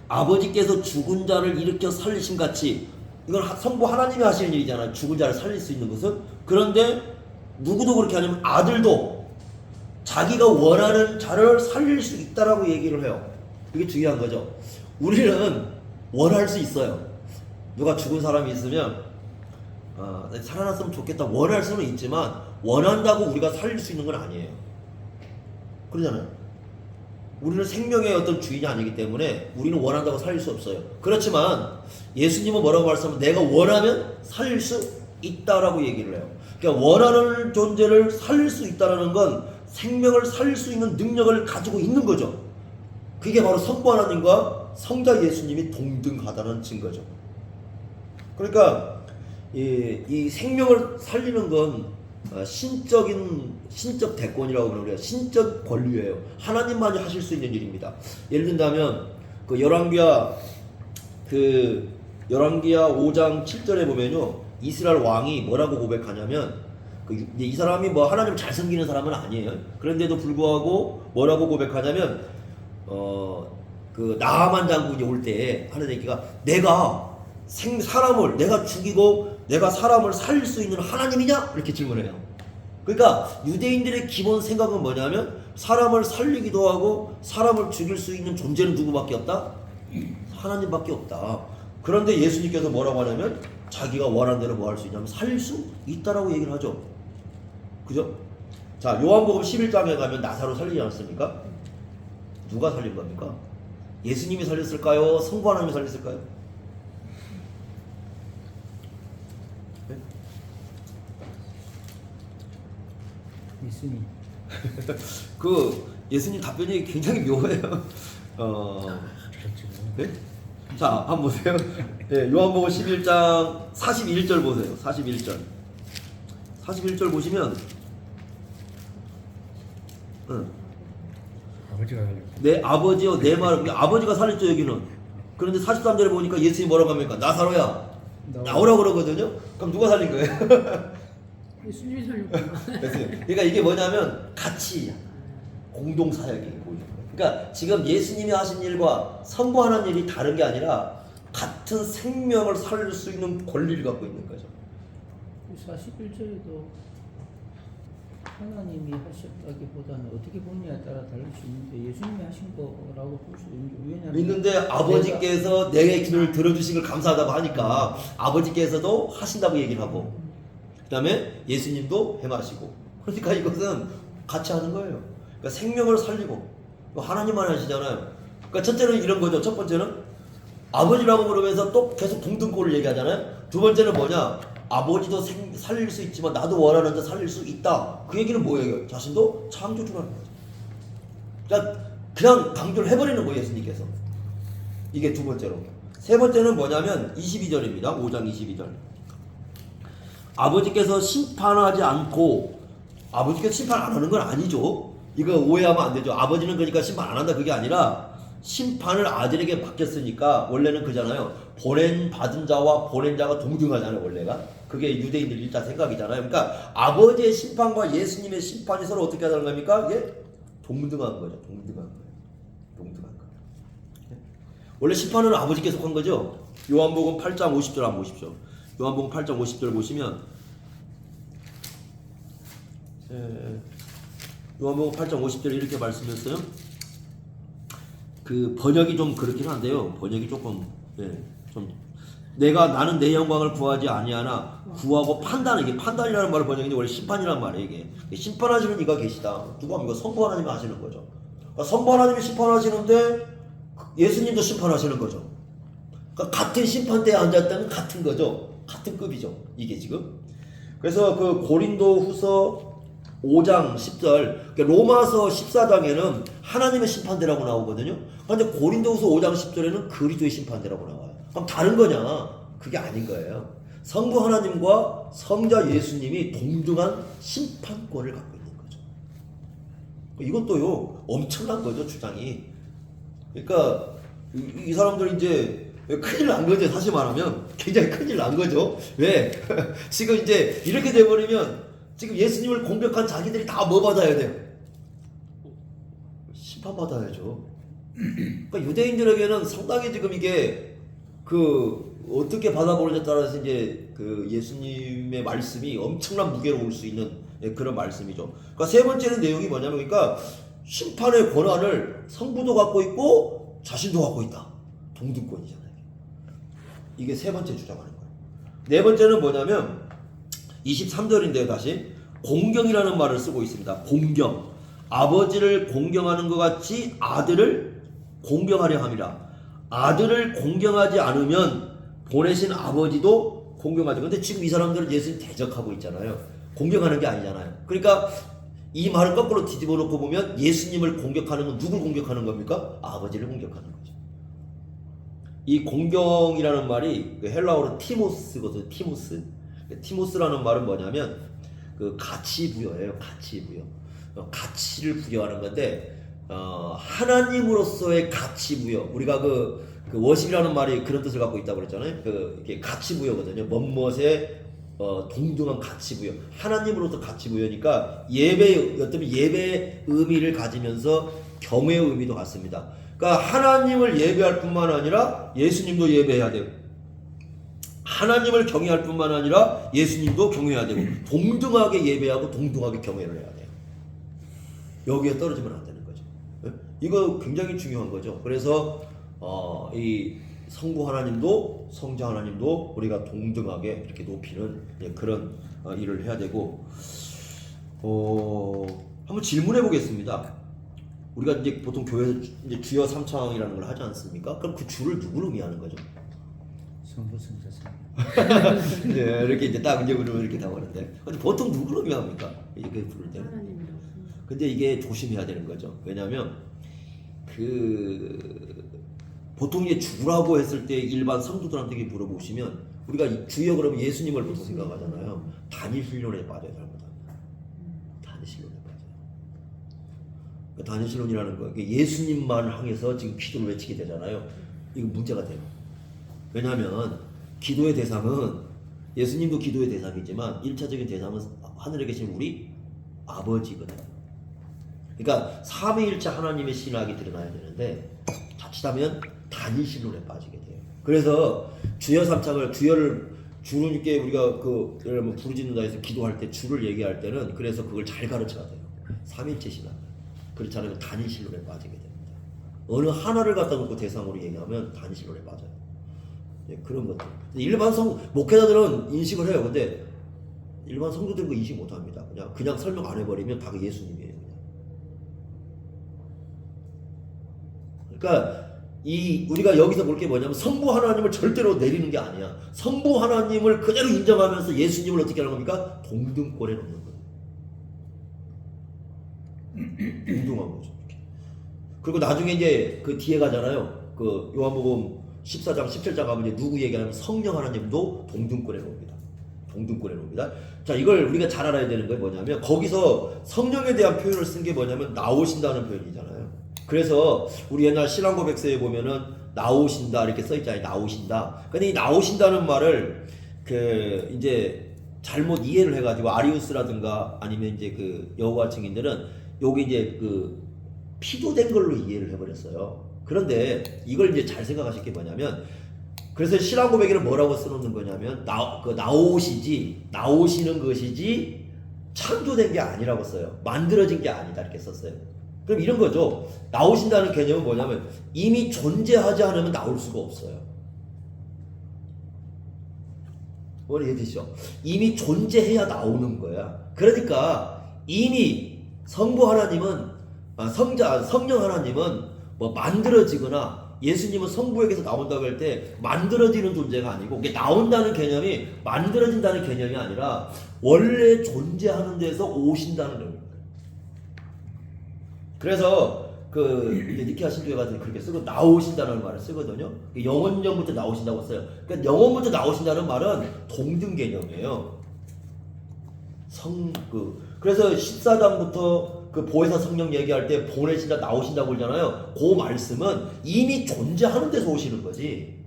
아버지께서 죽은 자를 일으켜 살리심 같이 이건 성부 하나님이 하시는 일이잖아요. 죽은 자를 살릴 수 있는 것은. 그런데 누구도 그렇게 하냐면 아들도 자기가 원하는 자를 살릴 수 있다라고 얘기를 해요. 이게 중요한 거죠. 우리는 원할 수 있어요. 누가 죽은 사람이 있으면 살아났으면 좋겠다 원할 수는 있지만 원한다고 우리가 살릴 수 있는 건 아니에요. 그러잖아요. 우리는 생명의 어떤 주인이 아니기 때문에 우리는 원한다고 살릴 수 없어요. 그렇지만 예수님은 뭐라고 말씀하면 내가 원하면 살릴 수 있다라고 얘기를 해요. 그러니까 원하는 존재를 살릴 수 있다라는 건 생명을 살릴 수 있는 능력을 가지고 있는 거죠. 그게 바로 성부 하나님과 성자 예수님이 동등하다는 증거죠. 그러니까 이 생명을 살리는 건 신적 대권이라고 그러는 거예요. 신적 권리예요. 하나님만이 하실 수 있는 일입니다. 예를 든다면 그 열왕기하 5장 7절에 보면요, 이스라엘 왕이 뭐라고 고백하냐면 이 사람이 뭐 하나님을 잘 섬기는 사람은 아니에요. 그런데도 불구하고 뭐라고 고백하냐면 그 나하만 장군이 올 때 하는 얘기가 내가 사람을 내가 죽이고 내가 사람을 살릴 수 있는 하나님이냐? 이렇게 질문해요. 그러니까 유대인들의 기본 생각은 뭐냐면 사람을 살리기도 하고 사람을 죽일 수 있는 존재는 누구밖에 없다? 하나님밖에 없다. 그런데 예수님께서 뭐라고 하냐면 자기가 원하는 대로 뭐 할 수 있냐면 살릴 수 있다라고 얘기를 하죠. 그죠? 자, 요한복음 11장에 가면 나사로 살리지 않습니까? 누가 살린 겁니까? 예수님이 살렸을까요? 성부 하나님이 살렸을까요? 네? 예수님. 그 예수님 답변이 굉장히 묘해요. 네? 자, 한번 보세요. 네, 요한복음 11장 41절 보세요. 41절 보시면 아버지가 살렸다. 내 아버지요 내 말 아버지가 살렸죠 여기는. 그런데 43절에 보니까 예수님이 뭐라고 합니까? 나사로야 나오라고 그러거든요. 그럼 누가 살린 거예요? 예수님이 살렸구나. 그러니까 이게 뭐냐면 같이 공동 사역이 보이는 거예요. 그러니까 지금 예수님이 하신 일과 선포하는 일이 다른 게 아니라 같은 생명을 살릴 수 있는 권리를 갖고 있는 거죠. 41절에도 하나님이 하셨다기보다는 어떻게 보느냐에 따라 다를 수 있는데 예수님이 하신 거라고 볼 수도 있는데 왜냐하면 있는데 아버지께서 내 기도를 들어주신 걸 감사하다고 하니까 아버지께서도 하신다고 얘기를 하고 그 다음에 예수님도 행하시고 그러니까 이것은 같이 하는 거예요. 그러니까 생명을 살리고 하나님만 하시잖아요. 그러니까 첫째는 이런 거죠. 첫 번째는 아버지라고 그러면서 또 계속 동등꼴을 얘기하잖아요. 두 번째는 뭐냐? 아버지도 살릴 수 있지만 나도 원하는 자 살릴 수 있다. 그 얘기는 뭐예요? 자신도 창조주라는 거죠. 그러니까 그냥 강조를 해버리는 거예요. 예수님께서. 이게 두 번째로. 세 번째는 뭐냐면 22절입니다. 5장 22절. 아버지께서 심판하지 않고 아버지께서 심판 안 하는 건 아니죠. 이거 오해하면 안 되죠. 아버지는 그러니까 심판 안 한다 그게 아니라 심판을 아들에게 맡겼으니까 원래는 그잖아요. 보낸 받은 자와 보낸 자가 동등하잖아요. 원래가. 그게 유대인들 일단 생각이잖아요. 그러니까 아버지의 심판과 예수님의 심판이 서로 어떻게 하는 겁니까? 이게 동등한 거죠. 동등한 거예요. 원래 심판은 아버지께서 한 거죠. 요한복음 8장 50절 한번 보십시오. 요한복음 8장 50절 보시면 요한복음 8장 50절에 이렇게 말씀했어요. 그 번역이 좀 그렇긴 한데요. 번역이 조금 좀 나는 내 영광을 구하지 아니하나 구하고 판단하는 이게 판단이라는 말을 번역인데 원래 심판이라는 말이에요. 이게 심판하시는 이가 계시다. 누가 합니까? 성부 하나님이 하시는 거죠. 그러니까 성부 하나님이 심판하시는데 예수님도 심판하시는 거죠. 그러니까 같은 심판대에 앉았다면 같은 거죠. 같은 급이죠. 이게 지금. 그래서 그 고린도후서 5장 10절, 그러니까 로마서 14장에는 하나님의 심판대라고 나오거든요. 그런데 고린도후서 5장 10절에는 그리스도의 심판대라고 나와요. 그럼 다른 거냐? 그게 아닌 거예요. 성부 하나님과 성자 예수님이 동등한 심판권을 갖고 있는 거죠. 이것도요 엄청난 거죠. 주장이 그러니까 이 사람들 이제 큰일 난 거죠. 사실 말하면 굉장히 큰일 난 거죠. 왜? 지금 이제 이렇게 돼버리면 지금 예수님을 공격한 자기들이 다 뭐 받아야 돼요? 심판 받아야죠. 그러니까 유대인들에게는 상당히 지금 이게 그 어떻게 받아보느냐에 따라서 이제 그 예수님의 말씀이 엄청난 무게로 올 수 있는 그런 말씀이죠. 그러니까 세 번째는 내용이 뭐냐면 그러니까 심판의 권한을 성부도 갖고 있고 자신도 갖고 있다. 동등권이잖아요. 이게 세 번째 주장하는 거예요. 네 번째는 뭐냐면 23절인데요. 다시 공경이라는 말을 쓰고 있습니다. 공경. 아버지를 공경하는 것 같이 아들을 공경하려 함이라. 아들을 공경하지 않으면 보내신 아버지도 공경하죠. 근데 지금 이 사람들은 예수님 대적하고 있잖아요. 공경하는 게 아니잖아요. 그러니까 이 말을 거꾸로 뒤집어 놓고 보면 예수님을 공격하는 건 누굴 공격하는 겁니까? 아버지를 공격하는 거죠. 이 공경이라는 말이 헬라어로 티모스거든요. 티모스. 티모스라는 말은 뭐냐면 그 가치 부여예요. 가치 부여. 가치를 부여하는 건데 하나님으로서의 가치 부여. 우리가 그 워십이라는 말이 그런 뜻을 갖고 있다고 그랬잖아요. 이게 가치 부여거든요. 멋멋의 동등한 가치 부여. 하나님으로서 가치 부여니까 어떤 예배의 의미를 가지면서 경외의 의미도 같습니다. 그러니까 하나님을 예배할 뿐만 아니라 예수님도 예배해야 돼요. 하나님을 경외할 뿐만 아니라 예수님도 경외해야 되고 동등하게 예배하고 동등하게 경외를 해야 돼요. 여기에 떨어지면 안 되는 거죠. 이거 굉장히 중요한 거죠. 그래서 이 성부 하나님도 성자 하나님도 우리가 동등하게 이렇게 높이는 그런 일을 해야 되고 한번 질문해 보겠습니다. 우리가 이제 보통 교회에서 이제 주여 삼창이라는 걸 하지 않습니까? 그럼 그 주를 누구를 의미하는 거죠? 성부 성자 성. 네, 이렇게 이제 딱 이제 그러면 이렇게 나오는데 근데 보통 누구를 의미합니까? 이렇게 부를 때는. 하나님이라고. 근데 이게 조심해야 되는 거죠. 왜냐하면 보통 이제 주라고 했을 때 일반 성도들한테 물어보시면 우리가 주여 그러면 예수님을 보통 생각하잖아요. 단일 신론에 빠져요, 잘못하면. 단일 신론에 빠져요. 단일 신론이라는 거, 예수님만 향해서 지금 기도를 외치게 되잖아요. 이거 문제가 돼요. 왜냐하면 기도의 대상은 예수님도 기도의 대상이지만 1차적인 대상은 하늘에 계신 우리 아버지거든요. 그러니까 삼위일체 하나님의 신학이 드러나야 되는데 자칫하면 단일 신론에 빠지게 돼요. 그래서 주여 삼창을 주님께 우리가 여러분 부르짖는다 해서 기도할 때 주를 얘기할 때는 그래서 그걸 잘 가르쳐야 돼요. 삼위일체 신학. 그렇지 않으면 단일 신론에 빠지게 됩니다. 어느 하나를 갖다 놓고 대상으로 얘기하면 단일 신론에 빠져요. 네, 그런 것들. 일반 목회자들은 인식을 해요. 근데 일반 성도들은 그 인식 못 합니다. 그냥 설명 안 해버리면 다 그 예수님이에요. 그러니까 우리가 여기서 볼 게 뭐냐면 성부 하나님을 절대로 내리는 게 아니야. 성부 하나님을 그대로 인정하면서 예수님을 어떻게 하는 겁니까? 동등권에 놓는 거예요. 동등한 거죠. 그리고 나중에 이제 그 뒤에 가잖아요. 그 요한복음 14장 17장 가면 이제 누구 얘기하면 성령 하나님도 동등권에 놓습니다. 동등권에 놓습니다. 자, 이걸 우리가 잘 알아야 되는 게 뭐냐면 거기서 성령에 대한 표현을 쓴 게 뭐냐면 나오신다는 표현이잖아요. 그래서 우리 옛날 신앙고백서에 보면은 나오신다 이렇게 써 있잖아요. 나오신다. 근데 이 나오신다는 말을 이제 잘못 이해를 해가지고 아리우스라든가 아니면 이제 여호와 증인들은 요게 이제 피도된 걸로 이해를 해버렸어요. 그런데 이걸 이제 잘 생각하실 게 뭐냐면 그래서 신앙고백에는 뭐라고 써놓는 거냐면 나오시는 것이지 창조된 게 아니라고 써요. 만들어진 게 아니다 이렇게 썼어요. 그럼 이런 거죠. 나오신다는 개념은 뭐냐면 이미 존재하지 않으면 나올 수가 없어요. 뭘 이해되시죠? 이미 존재해야 나오는 거야. 그러니까 이미 성부 하나님은 성령 하나님은 뭐 만들어지거나 예수님은 성부에게서 나온다고 할 때 만들어지는 존재가 아니고 이게 나온다는 개념이 만들어진다는 개념이 아니라 원래 존재하는 데서 오신다는 겁니다. 그래서 니케아 신조에 가서 그렇게 쓰고 나오신다는 말을 쓰거든요. 영원전부터 나오신다고 써요. 그러니까 영원부터 나오신다는 말은 동등 개념이에요. 그래서 14장부터 그 보혜사 성령 얘기할 때 보내신다 나오신다고 그러잖아요. 그 말씀은 이미 존재하는 데서 오시는 거지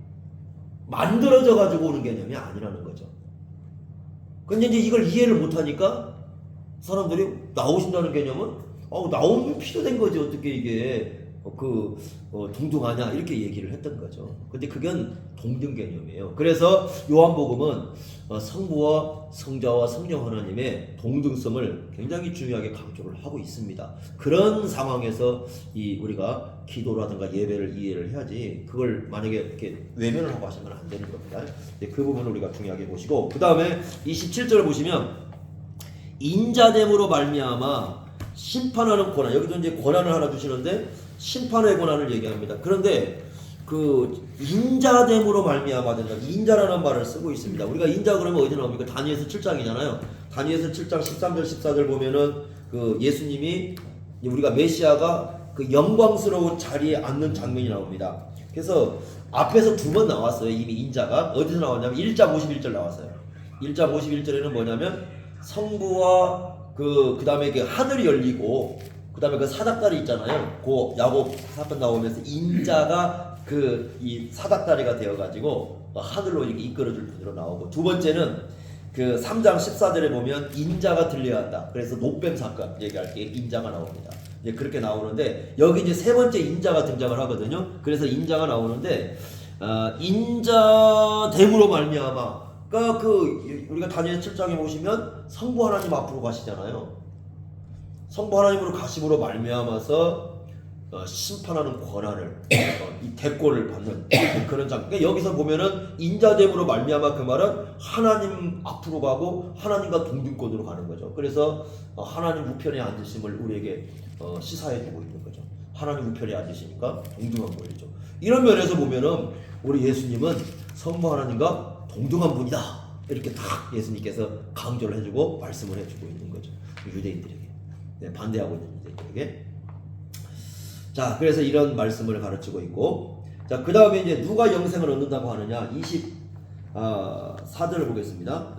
만들어져 가지고 오는 개념이 아니라는 거죠. 근데 이제 이걸 이해를 못하니까 사람들이 나오신다는 개념은 나오면 필요된 거지 어떻게 이게 동등하냐 이렇게 얘기를 했던 거죠. 근데 그건 동등 개념이에요. 그래서 요한복음은 성부와 성자와 성령 하나님의 동등성을 굉장히 중요하게 강조를 하고 있습니다. 그런 상황에서 우리가 기도라든가 예배를 이해를 해야지 그걸 만약에 이렇게 외면을 하고 하시면 안 되는 겁니다. 그 부분을 우리가 중요하게 보시고 그 다음에 27절을 보시면 인자됨으로 말미암아 심판하는 권한 여기도 이제 권한을 하나 주시는데 심판의 권한을 얘기합니다. 그런데 그 인자됨으로 말미암아 된다. 인자라는 말을 쓰고 있습니다. 우리가 인자 그러면 어디 나옵니까? 다니엘서 7장이잖아요. 다니엘서 7장 13절 14절 보면은 그 예수님이 우리가 메시아가 그 영광스러운 자리에 앉는 장면이 나옵니다. 그래서 앞에서 두 번 나왔어요. 이미 인자가 어디서 나왔냐면 1장 51절 나왔어요. 1장 51절에는 뭐냐면 성부와 그 다음에 그 하늘이 열리고 그 다음에 그 사닥다리 있잖아요. 그 야곱 사건 나오면서 인자가 이 사닥다리가 되어가지고 하늘로 이렇게 이끌어줄 분으로 나오고 두 번째는 그 3장 14절에 보면 인자가 들려야 한다. 그래서 노뱀 사건 얘기할 때 인자가 나옵니다. 이제 그렇게 나오는데 여기 이제 세 번째 인자가 등장을 하거든요. 그래서 인자가 나오는데 인자됨으로 말미암아 그러니까 우리가 다니엘 7장에 보시면 성부 하나님 앞으로 가시잖아요. 성부 하나님으로 가심으로 말미암아서 심판하는 권한을 이 대권을 받는 그런 장. 그러니까 여기서 보면은 인자됨으로 말미암아 그 말은 하나님 앞으로 가고 하나님과 동등권으로 가는 거죠. 그래서 하나님 우편에 앉으심을 우리에게 시사해주고 있는 거죠. 하나님 우편에 앉으시니까 동등한 권리죠. 이런 면에서 보면은 우리 예수님은 성부 하나님과 동등한 분이다. 이렇게 딱 예수님께서 강조를 해주고 말씀을 해주고 있는 거죠. 유대인들에게. 네, 반대하고 있는 유대인들에게. 자, 그래서 이런 말씀을 가르치고 있고, 자, 그 다음에 이제 누가 영생을 얻는다고 하느냐, 24절을 보겠습니다.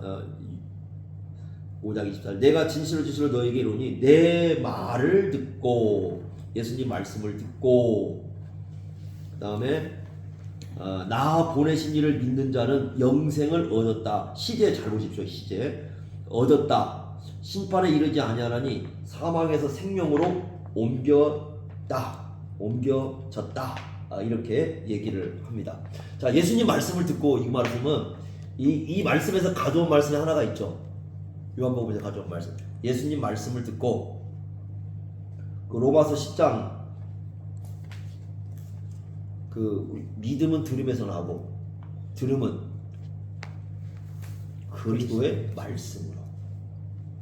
5장 24절. 내가 진실로 진실로 너에게 이르노니 내 말을 듣고, 예수님 말씀을 듣고, 그 다음에 나 보내신 이를 믿는 자는 영생을 얻었다. 시제 잘 보십시오. 시제 얻었다. 심판에 이르지 아니하나니 사망에서 생명으로 옮겨졌다. 이렇게 얘기를 합니다. 자, 예수님 말씀을 듣고 이 말씀은 이 말씀에서 가져온 말씀이 하나가 있죠. 요한복음에서 가져온 말씀. 예수님 말씀을 듣고 그 로마서 10장 그 믿음은 들음에서 나고 들음은 그리스도의 말씀으로.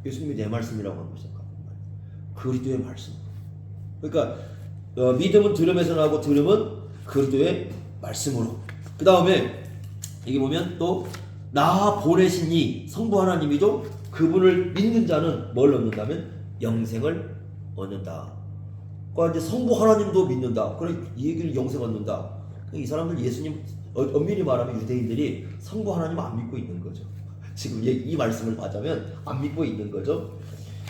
예수님이 내 말씀이라고 하는 것이죠. 그리스도의 말씀. 그러니까 믿음은 들음에서 나고 들음은 그리스도의 말씀으로. 그 다음에 여기 보면 또 나 보내신 이 성부 하나님이죠. 그분을 믿는 자는 뭘 얻는다면 영생을 얻는다. 그러니까 이제 성부 하나님도 믿는다. 그래 이 얘기를 영생 얻는다. 이 사람들 예수님 엄밀히 말하면 유대인들이 성부 하나님 안 믿고 있는 거죠. 지금 이 말씀을 받자면 안 믿고 있는 거죠.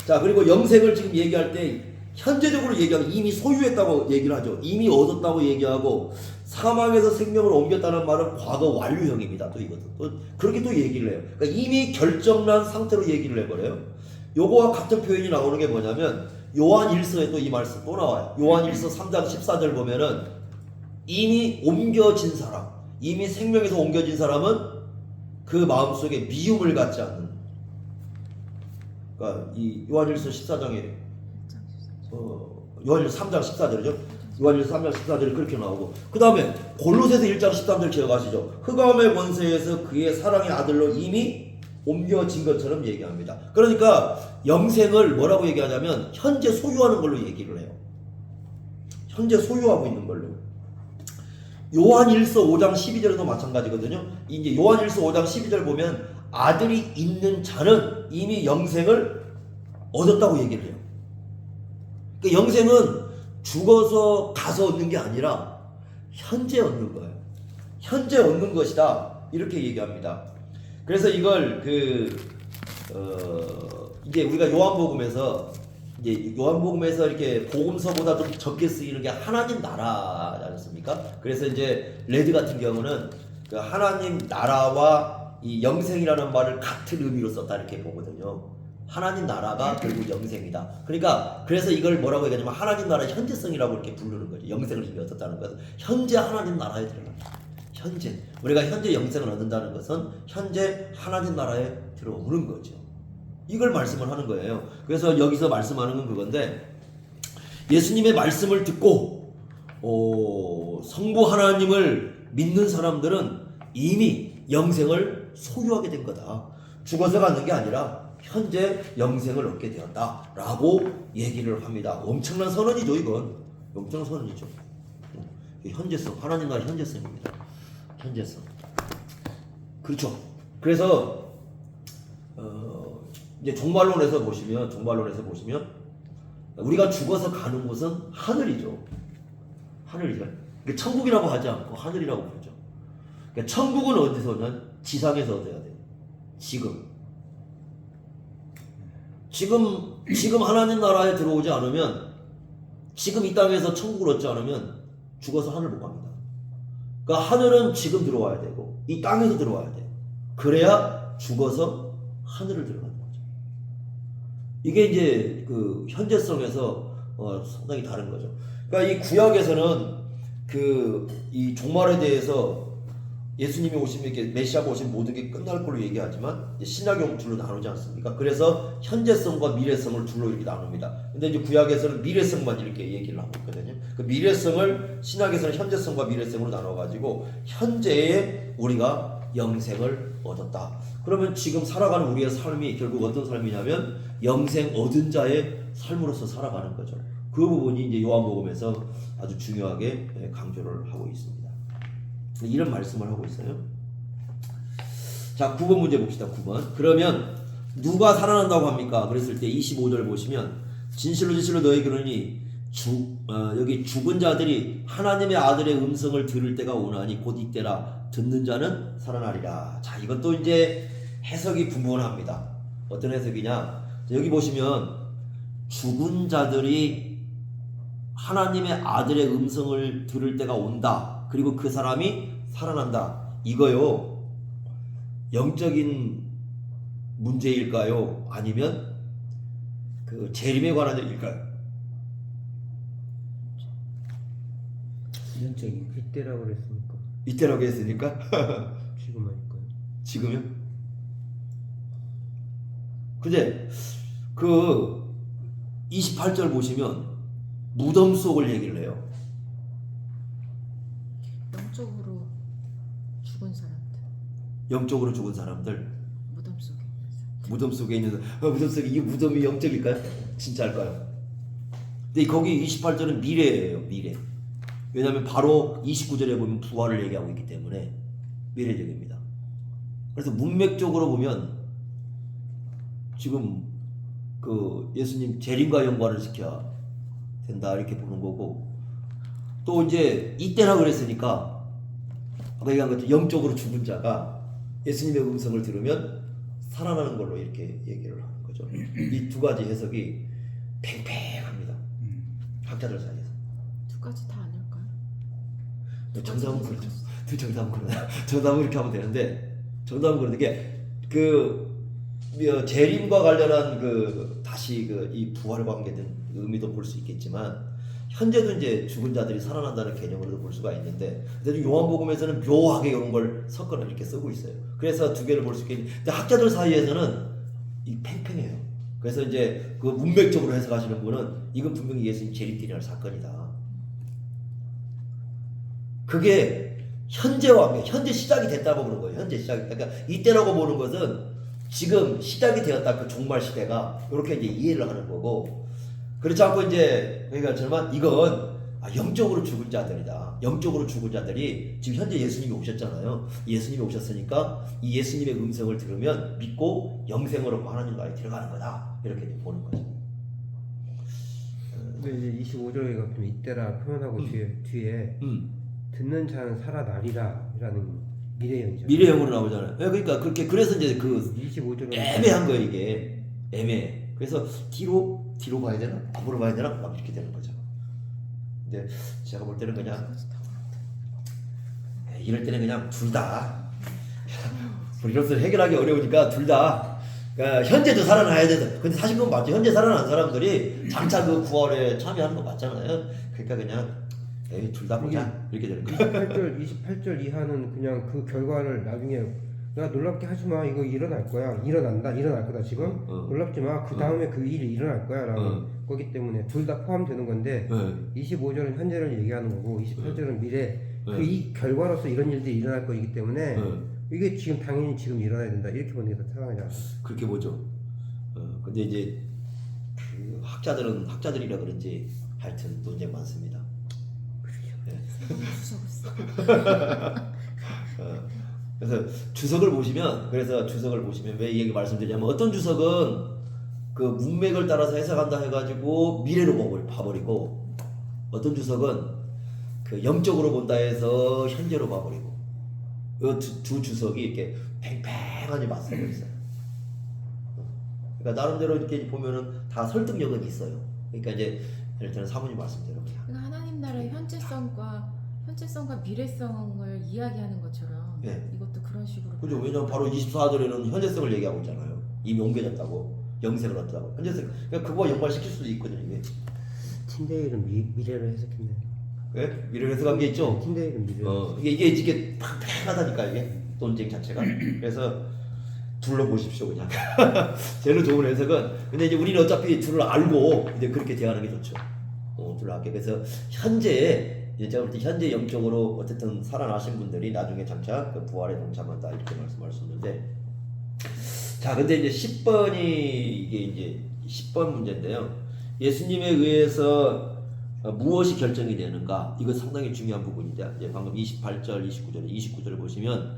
자, 그리고 영생을 지금 얘기할 때 현재적으로 얘기하면 이미 소유했다고 얘기를 하죠. 이미 얻었다고 얘기하고 사망에서 생명을 옮겼다는 말은 과거 완료형입니다. 또 이것도 또 그렇게 또 얘기를 해요. 그러니까 이미 결정난 상태로 얘기를 해버려요. 요거와 같은 표현이 나오는 게 뭐냐면 요한 1서에 또 이 말씀 또 나와요. 요한 1서 3장 14절 보면은 이미 옮겨진 사람, 이미 생명에서 옮겨진 사람은 그 마음속에 미움을 갖지 않는. 그러니까 이 요한 1서 14장에 요한 1서 3장 14절이죠. 요한 1서 3장 14절이 그렇게 나오고 그 다음에 골로새서 1장 13절 기억하시죠. 흑암의 권세에서 그의 사랑의 아들로 이미 옮겨진 것처럼 얘기합니다. 그러니까 영생을 뭐라고 얘기하냐면 현재 소유하는 걸로 얘기를 해요. 현재 소유하고 있는 걸로. 요한 1서 5장 12절에도 마찬가지거든요. 이제 요한 1서 5장 12절 보면 아들이 있는 자는 이미 영생을 얻었다고 얘기를 해요. 그러니까 영생은 죽어서 가서 얻는 게 아니라 현재 얻는 거예요. 현재 얻는 것이다. 이렇게 얘기합니다. 그래서 이걸 이제 우리가 요한복음에서 이제 요한복음에서 이렇게 복음서보다 좀 적게 쓰이는 게 하나님 나라지 않습니까? 그래서 이제 레드 같은 경우는 그 하나님 나라와 이 영생이라는 말을 같은 의미로 썼다 이렇게 보거든요. 하나님 나라가 결국 영생이다. 그러니까 그래서 이걸 뭐라고 얘기하냐면 하나님 나라 현재성이라고 이렇게 부르는 거죠. 영생을 이미 얻었다는 것은 현재 하나님 나라에 들어간다. 현재 우리가 현재 영생을 얻는다는 것은 현재 하나님 나라에 들어오는 거죠. 이걸 말씀을 하는 거예요. 그래서 여기서 말씀하는 건 그건데 예수님의 말씀을 듣고 성부 하나님을 믿는 사람들은 이미 영생을 소유하게 된 거다. 죽어서 가는 게 아니라 현재 영생을 얻게 되었다라고 얘기를 합니다. 엄청난 선언이죠. 이건 엄청난 선언이죠. 현재성, 하나님 나라의 현재성입니다. 현재성. 그렇죠. 그래서 이제 종말론에서 보시면 우리가 죽어서 가는 곳은 하늘이죠. 하늘이죠. 그러니까 천국이라고 하지 않고 하늘이라고 부르죠. 그러니까 천국은 어디서 오냐면 지상에서 얻어야 돼요. 지금 하나님 나라에 들어오지 않으면, 지금 이 땅에서 천국을 얻지 않으면 죽어서 하늘 못 갑니다. 그러니까 하늘은 지금 들어와야 되고 이 땅에서 들어와야 돼요. 그래야 죽어서 하늘을 들어가는 거죠. 이게 이제 그 현재성에서 상당히 다른 거죠. 그러니까 이 구약에서는 이 종말에 대해서 예수님이 오시면 이렇게 메시아가 오시면 모든 게 끝날 걸로 얘기하지만 신약용 둘로 나누지 않습니까? 그래서 현재성과 미래성을 둘로 이렇게 나눕니다. 근데 이제 구약에서는 미래성만 이렇게 얘기를 하고 있거든요. 그 미래성을 신약에서는 현재성과 미래성으로 나눠가지고 현재에 우리가 영생을 얻었다. 그러면 지금 살아가는 우리의 삶이 결국 어떤 삶이냐면 영생 얻은 자의 삶으로서 살아가는 거죠. 그 부분이 이제 요한복음에서 아주 중요하게 강조를 하고 있습니다. 이런 말씀을 하고 있어요. 자, 9번 문제 봅시다. 9번. 그러면 누가 살아난다고 합니까? 그랬을 때 25절 보시면 진실로 진실로 너희에게 이르노니 여기 죽은 자들이 하나님의 아들의 음성을 들을 때가 오나니 곧 이때라. 듣는 자는 살아나리라. 자, 이것도 이제 해석이 분분합니다. 어떤 해석이냐? 여기 보시면 죽은 자들이 하나님의 아들의 음성을 들을 때가 온다. 그리고 그 사람이 살아난다. 이거요, 영적인 문제일까요? 아니면 그 재림에 관한 일일까요? 영적인. 이때라고 그랬으니까 이때라고 했으니까 지금 아닐까요? 지금요? 근데 그 28절 보시면 무덤 속을 얘기를 해요. 영적으로 죽은 사람들, 영적으로 죽은 사람들, 무덤 속에 있는 사람들. 무덤 속에 있는 무덤 속에 이 무덤이 영적일까요? 진짜일까요? 근데 거기 28절은 미래예요. 미래. 왜냐하면 바로 29절에 보면 부활을 얘기하고 있기 때문에 미래적입니다. 그래서 문맥적으로 보면 지금 그 예수님 재림과 연관을 시켜야 된다 이렇게 보는 거고, 또 이제 이때라 그랬으니까 아까 얘기한 것처럼 영적으로 죽은 자가 예수님의 음성을 들으면 살아나는 걸로 이렇게 얘기를 하는 거죠. 이 두 가지 해석이 팽팽합니다. 학자들 사이에서. 두 가지 다 아닐까요? 정답은 그렇죠. 정답은 그러나 정답은 이렇게 하면 되는데, 정답은 그런데 게 재림과 관련한 다시 이 부활 관계된 의미도 볼 수 있겠지만, 현재도 이제 죽은 자들이 살아난다는 개념으로도 볼 수가 있는데, 근데 요한복음에서는 묘하게 이런 걸 섞어서 이렇게 쓰고 있어요. 그래서 두 개를 볼 수 있겠는데, 근데 학자들 사이에서는 이 팽팽해요. 그래서 이제 그 문맥적으로 해석하시는 분은 이건 분명히 예수님 재림이라는 사건이다. 그게 현재 시작이 됐다고 보는 거예요. 현재 시작이. 그러니까 이때라고 보는 것은 지금 시작이 되었다. 그 종말 시대가 이렇게 이제 이해를 하는 거고, 그렇지 않고 이제 그러니까 저는 이건 영적으로 죽은 자들이다. 영적으로 죽은 자들이 지금 현재 예수님이 오셨잖아요. 예수님이 오셨으니까 이 예수님의 음성을 들으면 믿고 영생으로 하나님 나라에 들어가는 거다. 이렇게 보는 거죠. 근데 이제 25절에 가면 이때라 표현하고 뒤에 듣는 자는 살아나리라라는 미래형이죠. 미래형으로 나오잖아요. 그러니까 그래서 이제 25절에 애매한 거예요. 이게 애매해. 그래서 뒤로 뒤로 봐야 되나? 앞으로 봐야 되나? 막 이렇게 되는 거죠. 근데 제가 볼 때는 그냥 이럴 때는 그냥 둘 다 우리로서 해결하기 어려우니까 둘 다 그러니까 현재도 살아나야 되는. 근데 사실 그건 맞죠. 현재 살아난 사람들이 장차 그 구원에 참여하는 거 맞잖아요. 그러니까 그냥 둘 다 보자 이렇게 되는 거예요. 28절 이하는 그냥 그 결과를 나중에 야 놀랍게 하지 마 이거 일어날 거야 일어날 거다 지금 놀랍지 마 그 다음에 그 일이 일어날 거야라는 거기 때문에 둘 다 포함되는 건데 25절은 현재를 얘기하는 거고 28절은 미래 그 이 결과로서 이런 일들이 일어날 거이기 때문에 이게 지금 당연히 지금 일어나야 된다 이렇게 보는 게 더 타당하지 않아요? 그렇게 보죠. 근데 이제 그 학자들이라 그런지 하여튼 논쟁 많습니다. 그래서 주석을 보시면 왜 이 얘기 말씀드리냐면 어떤 주석은 그 문맥을 따라서 해석한다 해가지고 미래로 봐버리고 어떤 주석은 그 영적으로 본다 해서 현재로 봐버리고 이 두 주석이 이렇게 팽팽하게 맞서고 있어요. 그러니까 나름대로 이렇게 보면은 다 설득력은 있어요. 그러니까 이제 예를 들어 사모님 말씀대로 그냥 그러니까 하나님 나라의 현재성과 미래성을 이야기하는 것처럼 이것도 그런 식으로. 그죠? 왜냐면 바로 24절에는 현재성을 얘기하고 있잖아요. 이미 옮겨졌다고, 영생을 얻었다고. 현재성. 그러니까 그거와 연관시킬 수도 있거든요. 이게. 팀데일은 미래로 해석했네. 네? 미래를 해석한 게 있죠. 팀데일은 미래로. 이게 팽팽하다니까 이게 논쟁 자체가. 그래서 둘러보십시오 그냥. 제일 좋은 해석은. 근데 이제 우리는 어차피 둘을 알고 이제 그렇게 대하는 게 좋죠. 둘을 알게. 그래서 제가 볼 때 현재 영적으로 어쨌든 살아나신 분들이 나중에 장차 그 부활에 동참한다 이렇게 말씀할 수 있는데, 자 근데 이제 10번이 이게 이제 10번 문제인데요. 예수님에 의해서 무엇이 결정이 되는가, 이거 상당히 중요한 부분인데, 이제 방금 28절, 29절을 보시면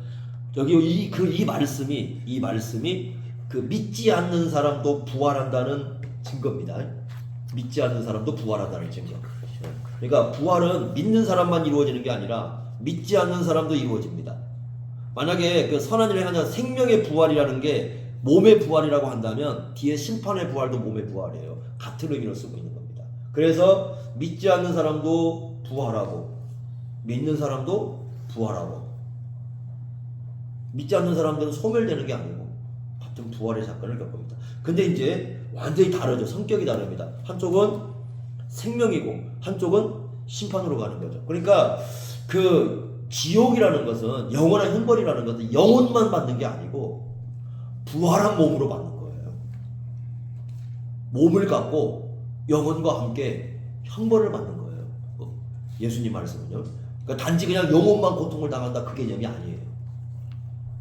여기 이 말씀이 그 믿지 않는 사람도 부활한다는 증거입니다. 믿지 않는 사람도 부활한다는 증거. 그러니까 부활은 믿는 사람만 이루어지는 게 아니라 믿지 않는 사람도 이루어집니다. 만약에 그 선한 일을 하냐 생명의 부활이라는 게 몸의 부활이라고 한다면 뒤에 심판의 부활도 몸의 부활이에요. 같은 의미로 쓰고 있는 겁니다. 그래서 믿지 않는 사람도 부활하고 믿는 사람도 부활하고, 믿지 않는 사람들은 소멸되는 게 아니고 같은 부활의 사건을 겪습니다. 근데 이제 완전히 다르죠. 성격이 다릅니다. 한쪽은 생명이고 한쪽은 심판으로 가는 거죠. 그러니까 그 지옥이라는 것은, 영원한 형벌이라는 것은 영혼만 받는 게 아니고 부활한 몸으로 받는 거예요. 몸을 갖고 영혼과 함께 형벌을 받는 거예요. 예수님 말씀은요. 그러니까 단지 그냥 영혼만 고통을 당한다 그 개념이 아니에요.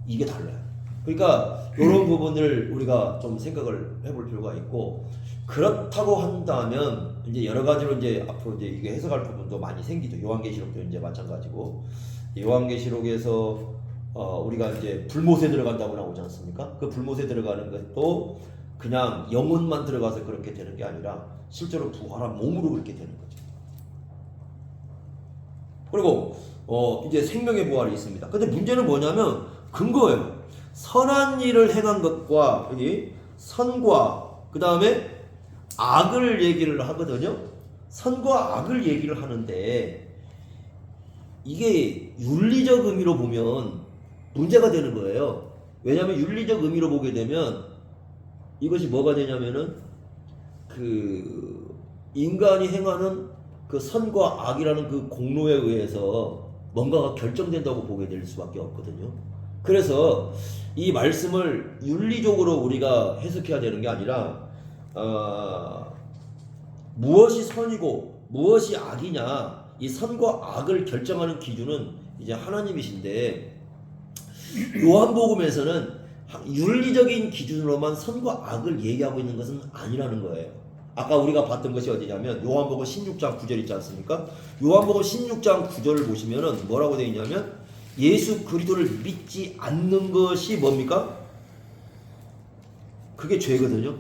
이게 달라요. 그러니까 이런 부분을 우리가 좀 생각을 해볼 필요가 있고, 그렇다고 한다면 이제 여러 가지로 이제 앞으로 이제 이게 해석할 부분도 많이 생기죠. 요한계시록도 이제 마찬가지고, 요한계시록에서 우리가 이제 불못에 들어간다고 나오지 않습니까? 그 불못에 들어가는 것도 그냥 영혼만 들어가서 그렇게 되는 게 아니라 실제로 부활한 몸으로 그렇게 되는 거죠. 그리고 이제 생명의 부활이 있습니다. 근데 문제는 뭐냐면 근거예요. 선한 일을 행한 것과 여기 선과 그 다음에 악을 얘기를 하거든요. 선과 악을 얘기를 하는데 이게 윤리적 의미로 보면 문제가 되는 거예요. 왜냐하면 윤리적 의미로 보게 되면 이것이 뭐가 되냐면은 그 인간이 행하는 그 선과 악이라는 그 공로에 의해서 뭔가가 결정된다고 보게 될 수밖에 없거든요. 그래서 이 말씀을 윤리적으로 우리가 해석해야 되는 게 아니라 무엇이 선이고 무엇이 악이냐, 이 선과 악을 결정하는 기준은 이제 하나님이신데, 요한복음에서는 윤리적인 기준으로만 선과 악을 얘기하고 있는 것은 아니라는 거예요. 아까 우리가 봤던 것이 어디냐면 요한복음 16장 9절 있지 않습니까? 요한복음 16장 9절을 보시면은 뭐라고 되어 있냐면 예수 그리스도를 믿지 않는 것이 뭡니까? 그게 죄거든요.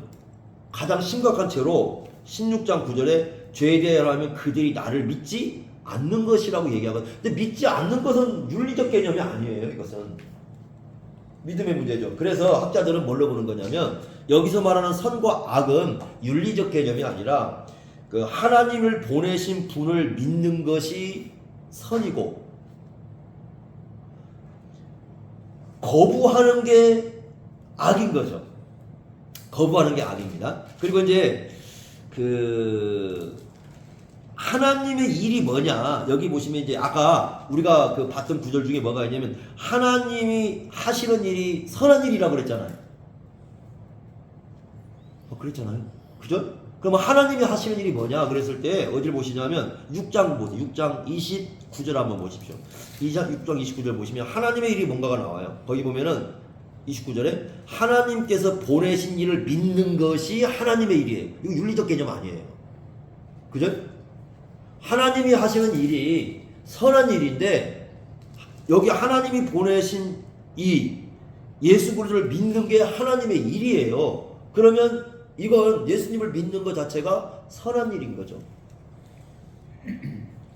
가장 심각한 죄로 16장 9절에 죄에 대하면 그들이 나를 믿지 않는 것이라고 얘기하거든요. 근데 믿지 않는 것은 윤리적 개념이 아니에요. 이것은 믿음의 문제죠. 그래서 학자들은 뭘로 보는 거냐면 여기서 말하는 선과 악은 윤리적 개념이 아니라 그 하나님을 보내신 분을 믿는 것이 선이고 거부하는 게 악인 거죠. 거부하는 게 악입니다. 그리고 이제 그 하나님의 일이 뭐냐, 여기 보시면 이제 아까 우리가 그 봤던 구절 중에 뭐가 있냐면 하나님이 하시는 일이 선한 일이라고 그랬잖아요. 그랬잖아요. 그죠? 그러면 하나님이 하시는 일이 뭐냐 그랬을 때 어디를 보시냐면 6장 보세요. 6장 29절 한번 보십시오. 6장 29절 보시면 하나님의 일이 뭔가가 나와요. 거기 보면은 29절에 하나님께서 보내신 일을 믿는 것이 하나님의 일이에요. 이거 윤리적 개념 아니에요. 그죠? 하나님이 하시는 일이 선한 일인데 여기 하나님이 보내신 이 예수 그리스도를 믿는 게 하나님의 일이에요. 그러면 이건 예수님을 믿는 것 자체가 선한 일인 거죠.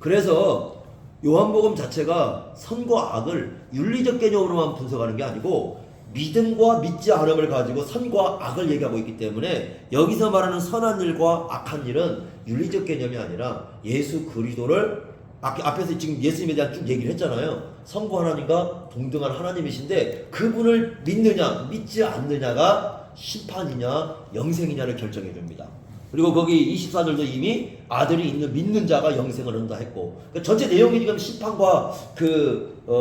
그래서 요한복음 자체가 선과 악을 윤리적 개념으로만 분석하는 게 아니고 믿음과 믿지 않음을 가지고 선과 악을 얘기하고 있기 때문에 여기서 말하는 선한 일과 악한 일은 윤리적 개념이 아니라 예수 그리스도를 앞에서 지금 예수님에 대한 쭉 얘기를 했잖아요. 성부 하나님과 동등한 하나님이신데 그분을 믿느냐 믿지 않느냐가 심판이냐 영생이냐를 결정해 줍니다. 그리고 거기 24절도 이미 아들이 있는 믿는 자가 영생을 얻는다 했고 그러니까 전체 내용이 지금 심판과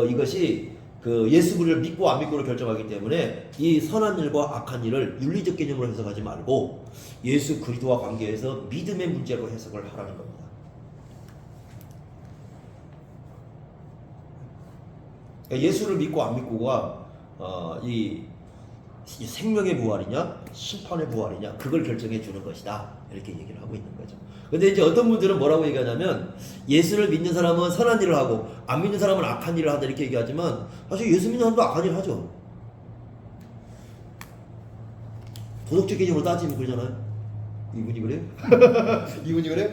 이것이 그 예수 그리스도를 믿고 안 믿고를 결정하기 때문에 이 선한 일과 악한 일을 윤리적 개념으로 해석하지 말고 예수 그리스도와 관계해서 믿음의 문제로 해석을 하라는 겁니다. 그러니까 예수를 믿고 안 믿고가 이 생명의 부활이냐 심판의 부활이냐 그걸 결정해 주는 것이다 이렇게 얘기를 하고 있는 거죠. 근데 이제 어떤 분들은 뭐라고 얘기하냐면 예수를 믿는 사람은 선한 일을 하고 안 믿는 사람은 악한 일을 한다 이렇게 얘기하지만 사실 예수 믿는 사람도 악한 일을 하죠. 도덕적 개념으로 따지면 그러잖아요. 이분이 그래요? 이분이 그래요?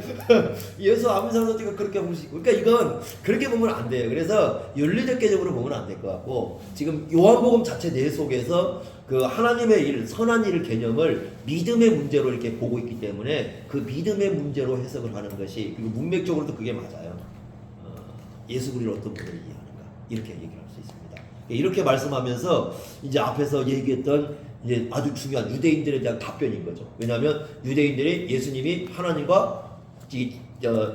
예수 안 믿는 사람도 그렇게 볼 수 있고 그러니까 이건 그렇게 보면 안 돼요. 그래서 윤리적 개념으로 보면 안 될 것 같고 지금 요한복음 자체 내 속에서 그 하나님의 일, 선한 일 개념을 믿음의 문제로 이렇게 보고 있기 때문에 그 믿음의 문제로 해석을 하는 것이 그리고 문맥적으로도 그게 맞아요. 예수 그리스도를 어떤 분을 이해하는가 이렇게 얘기를 할 수 있습니다. 이렇게 말씀하면서 이제 앞에서 얘기했던 이제 아주 중요한 유대인들에 대한 답변인 거죠. 왜냐하면 유대인들이 예수님이 하나님과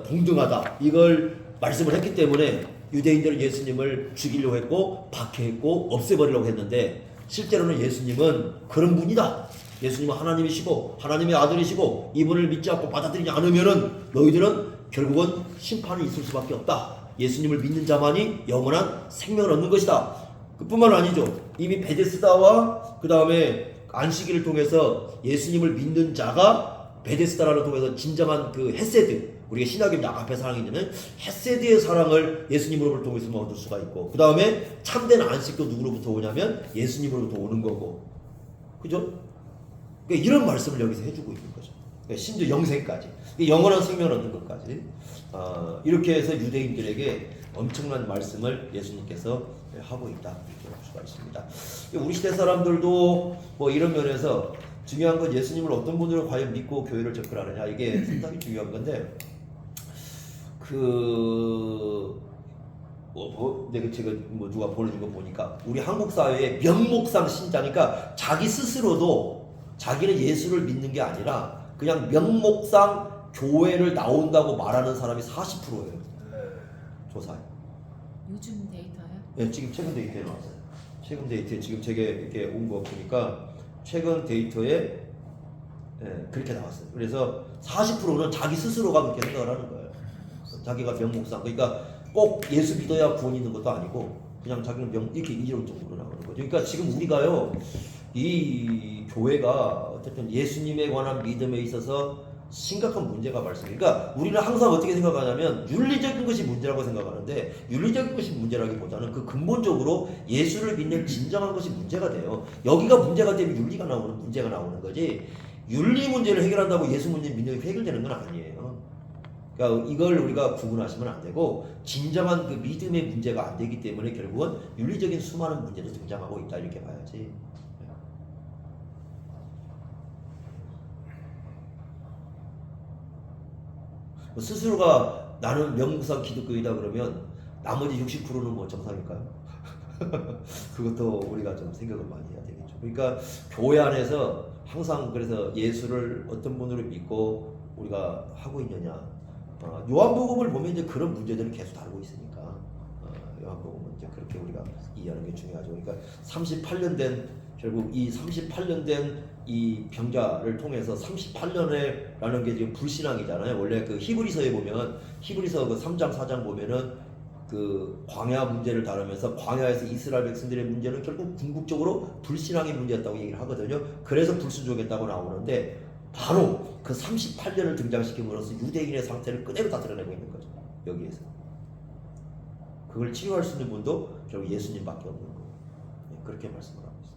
동등하다 이걸 말씀을 했기 때문에 유대인들은 예수님을 죽이려고 했고 박해했고 없애버리려고 했는데 실제로는 예수님은 그런 분이다. 예수님은 하나님이시고 하나님의 아들이시고 이분을 믿지 않고 받아들이지 않으면은 너희들은 결국은 심판이 있을 수밖에 없다. 예수님을 믿는 자만이 영원한 생명을 얻는 것이다. 그뿐만 아니죠. 이미 베데스다와 그 다음에 안식일을 통해서 예수님을 믿는 자가 베데스다라는 통해서 진정한 그 헤세드 우리가 신학의 앞에 사랑이 있는 헤세드의 사랑을 예수님으로부터 통해서 얻을 수가 있고 그 다음에 참된 안식도 누구로부터 오냐면 예수님으로부터 오는 거고 그죠? 그러니까 이런 말씀을 여기서 해주고 있는 거죠. 그러니까 심지어 영생까지 영원한 생명을 얻는 것까지 이렇게 해서 유대인들에게 엄청난 말씀을 예수님께서 하고 있다 이렇게 볼 수가 있습니다. 우리 시대 사람들도 뭐 이런 면에서 중요한 건 예수님을 어떤 분으로 과연 믿고 교회를 접근하느냐 이게 상당히 중요한 건데 내가 제가 뭐 누가 보내준 거 보니까 우리 한국 사회의 명목상 신자니까 자기 스스로도 자기는 예수를 믿는 게 아니라 그냥 명목상 교회를 나온다고 말하는 사람이 40%예요. 조사에. 요즘 데이터요? 네, 지금 최근 데이터에 나왔어요. 최근 데이터에 지금 제게 이렇게 온 거 보니까 최근 데이터에 그렇게 나왔어요. 그래서 40%는 자기 스스로가 그렇게 생각을 하는 거예요. 자기가 명목상 그러니까 꼭 예수 믿어야 구원 있는 것도 아니고 그냥 자기는 이렇게 이론적으로 나오는 거죠. 그러니까 지금 우리가요 이 교회가 어쨌든 예수님에 관한 믿음에 있어서 심각한 문제가 발생. 그러니까 우리는 항상 어떻게 생각하냐면 윤리적인 것이 문제라고 생각하는데 윤리적인 것이 문제라기보다는 그 근본적으로 예수를 믿는 진정한 것이 문제가 돼요. 여기가 문제가 되면 문제가 나오는 거지. 윤리 문제를 해결한다고 예수 문제 믿는 게 해결되는 건 아니에요. 그러니까 이걸 우리가 구분하시면 안 되고 진정한 그 믿음의 문제가 안 되기 때문에 결국은 윤리적인 수많은 문제도 등장하고 있다 이렇게 봐야지. 스스로가 나는 명무상 기독교이다 그러면 나머지 60%는 뭐 정상일까요? 그것도 우리가 좀 생각을 많이 해야 되겠죠. 그러니까 교회 안에서 항상 그래서 예수를 어떤 분으로 믿고 우리가 하고 있느냐. 요한복음을 보면 이제 그런 문제들을 계속 다루고 있으니까 요한복음은 이제 그렇게 우리가 이해하는 게 중요하죠. 그러니까 38년 된 결국 이 38년 된 이 병자를 통해서 38년에라는 게 지금 불신앙이잖아요. 원래 그 히브리서에 보면 히브리서 그 3장 4장 보면은 그 광야 문제를 다루면서 광야에서 이스라엘 백성들의 문제는 결국 궁극적으로 불신앙의 문제였다고 얘기를 하거든요. 그래서 불순종했다고 나오는데 바로 그 38년을 등장시킴으로써 유대인의 상태를 그대로 다 드러내고 있는 거죠. 여기에서 그걸 치유할 수 있는 분도 결국 예수님밖에 없는 거예요. 그렇게 말씀을 하고 있습니다.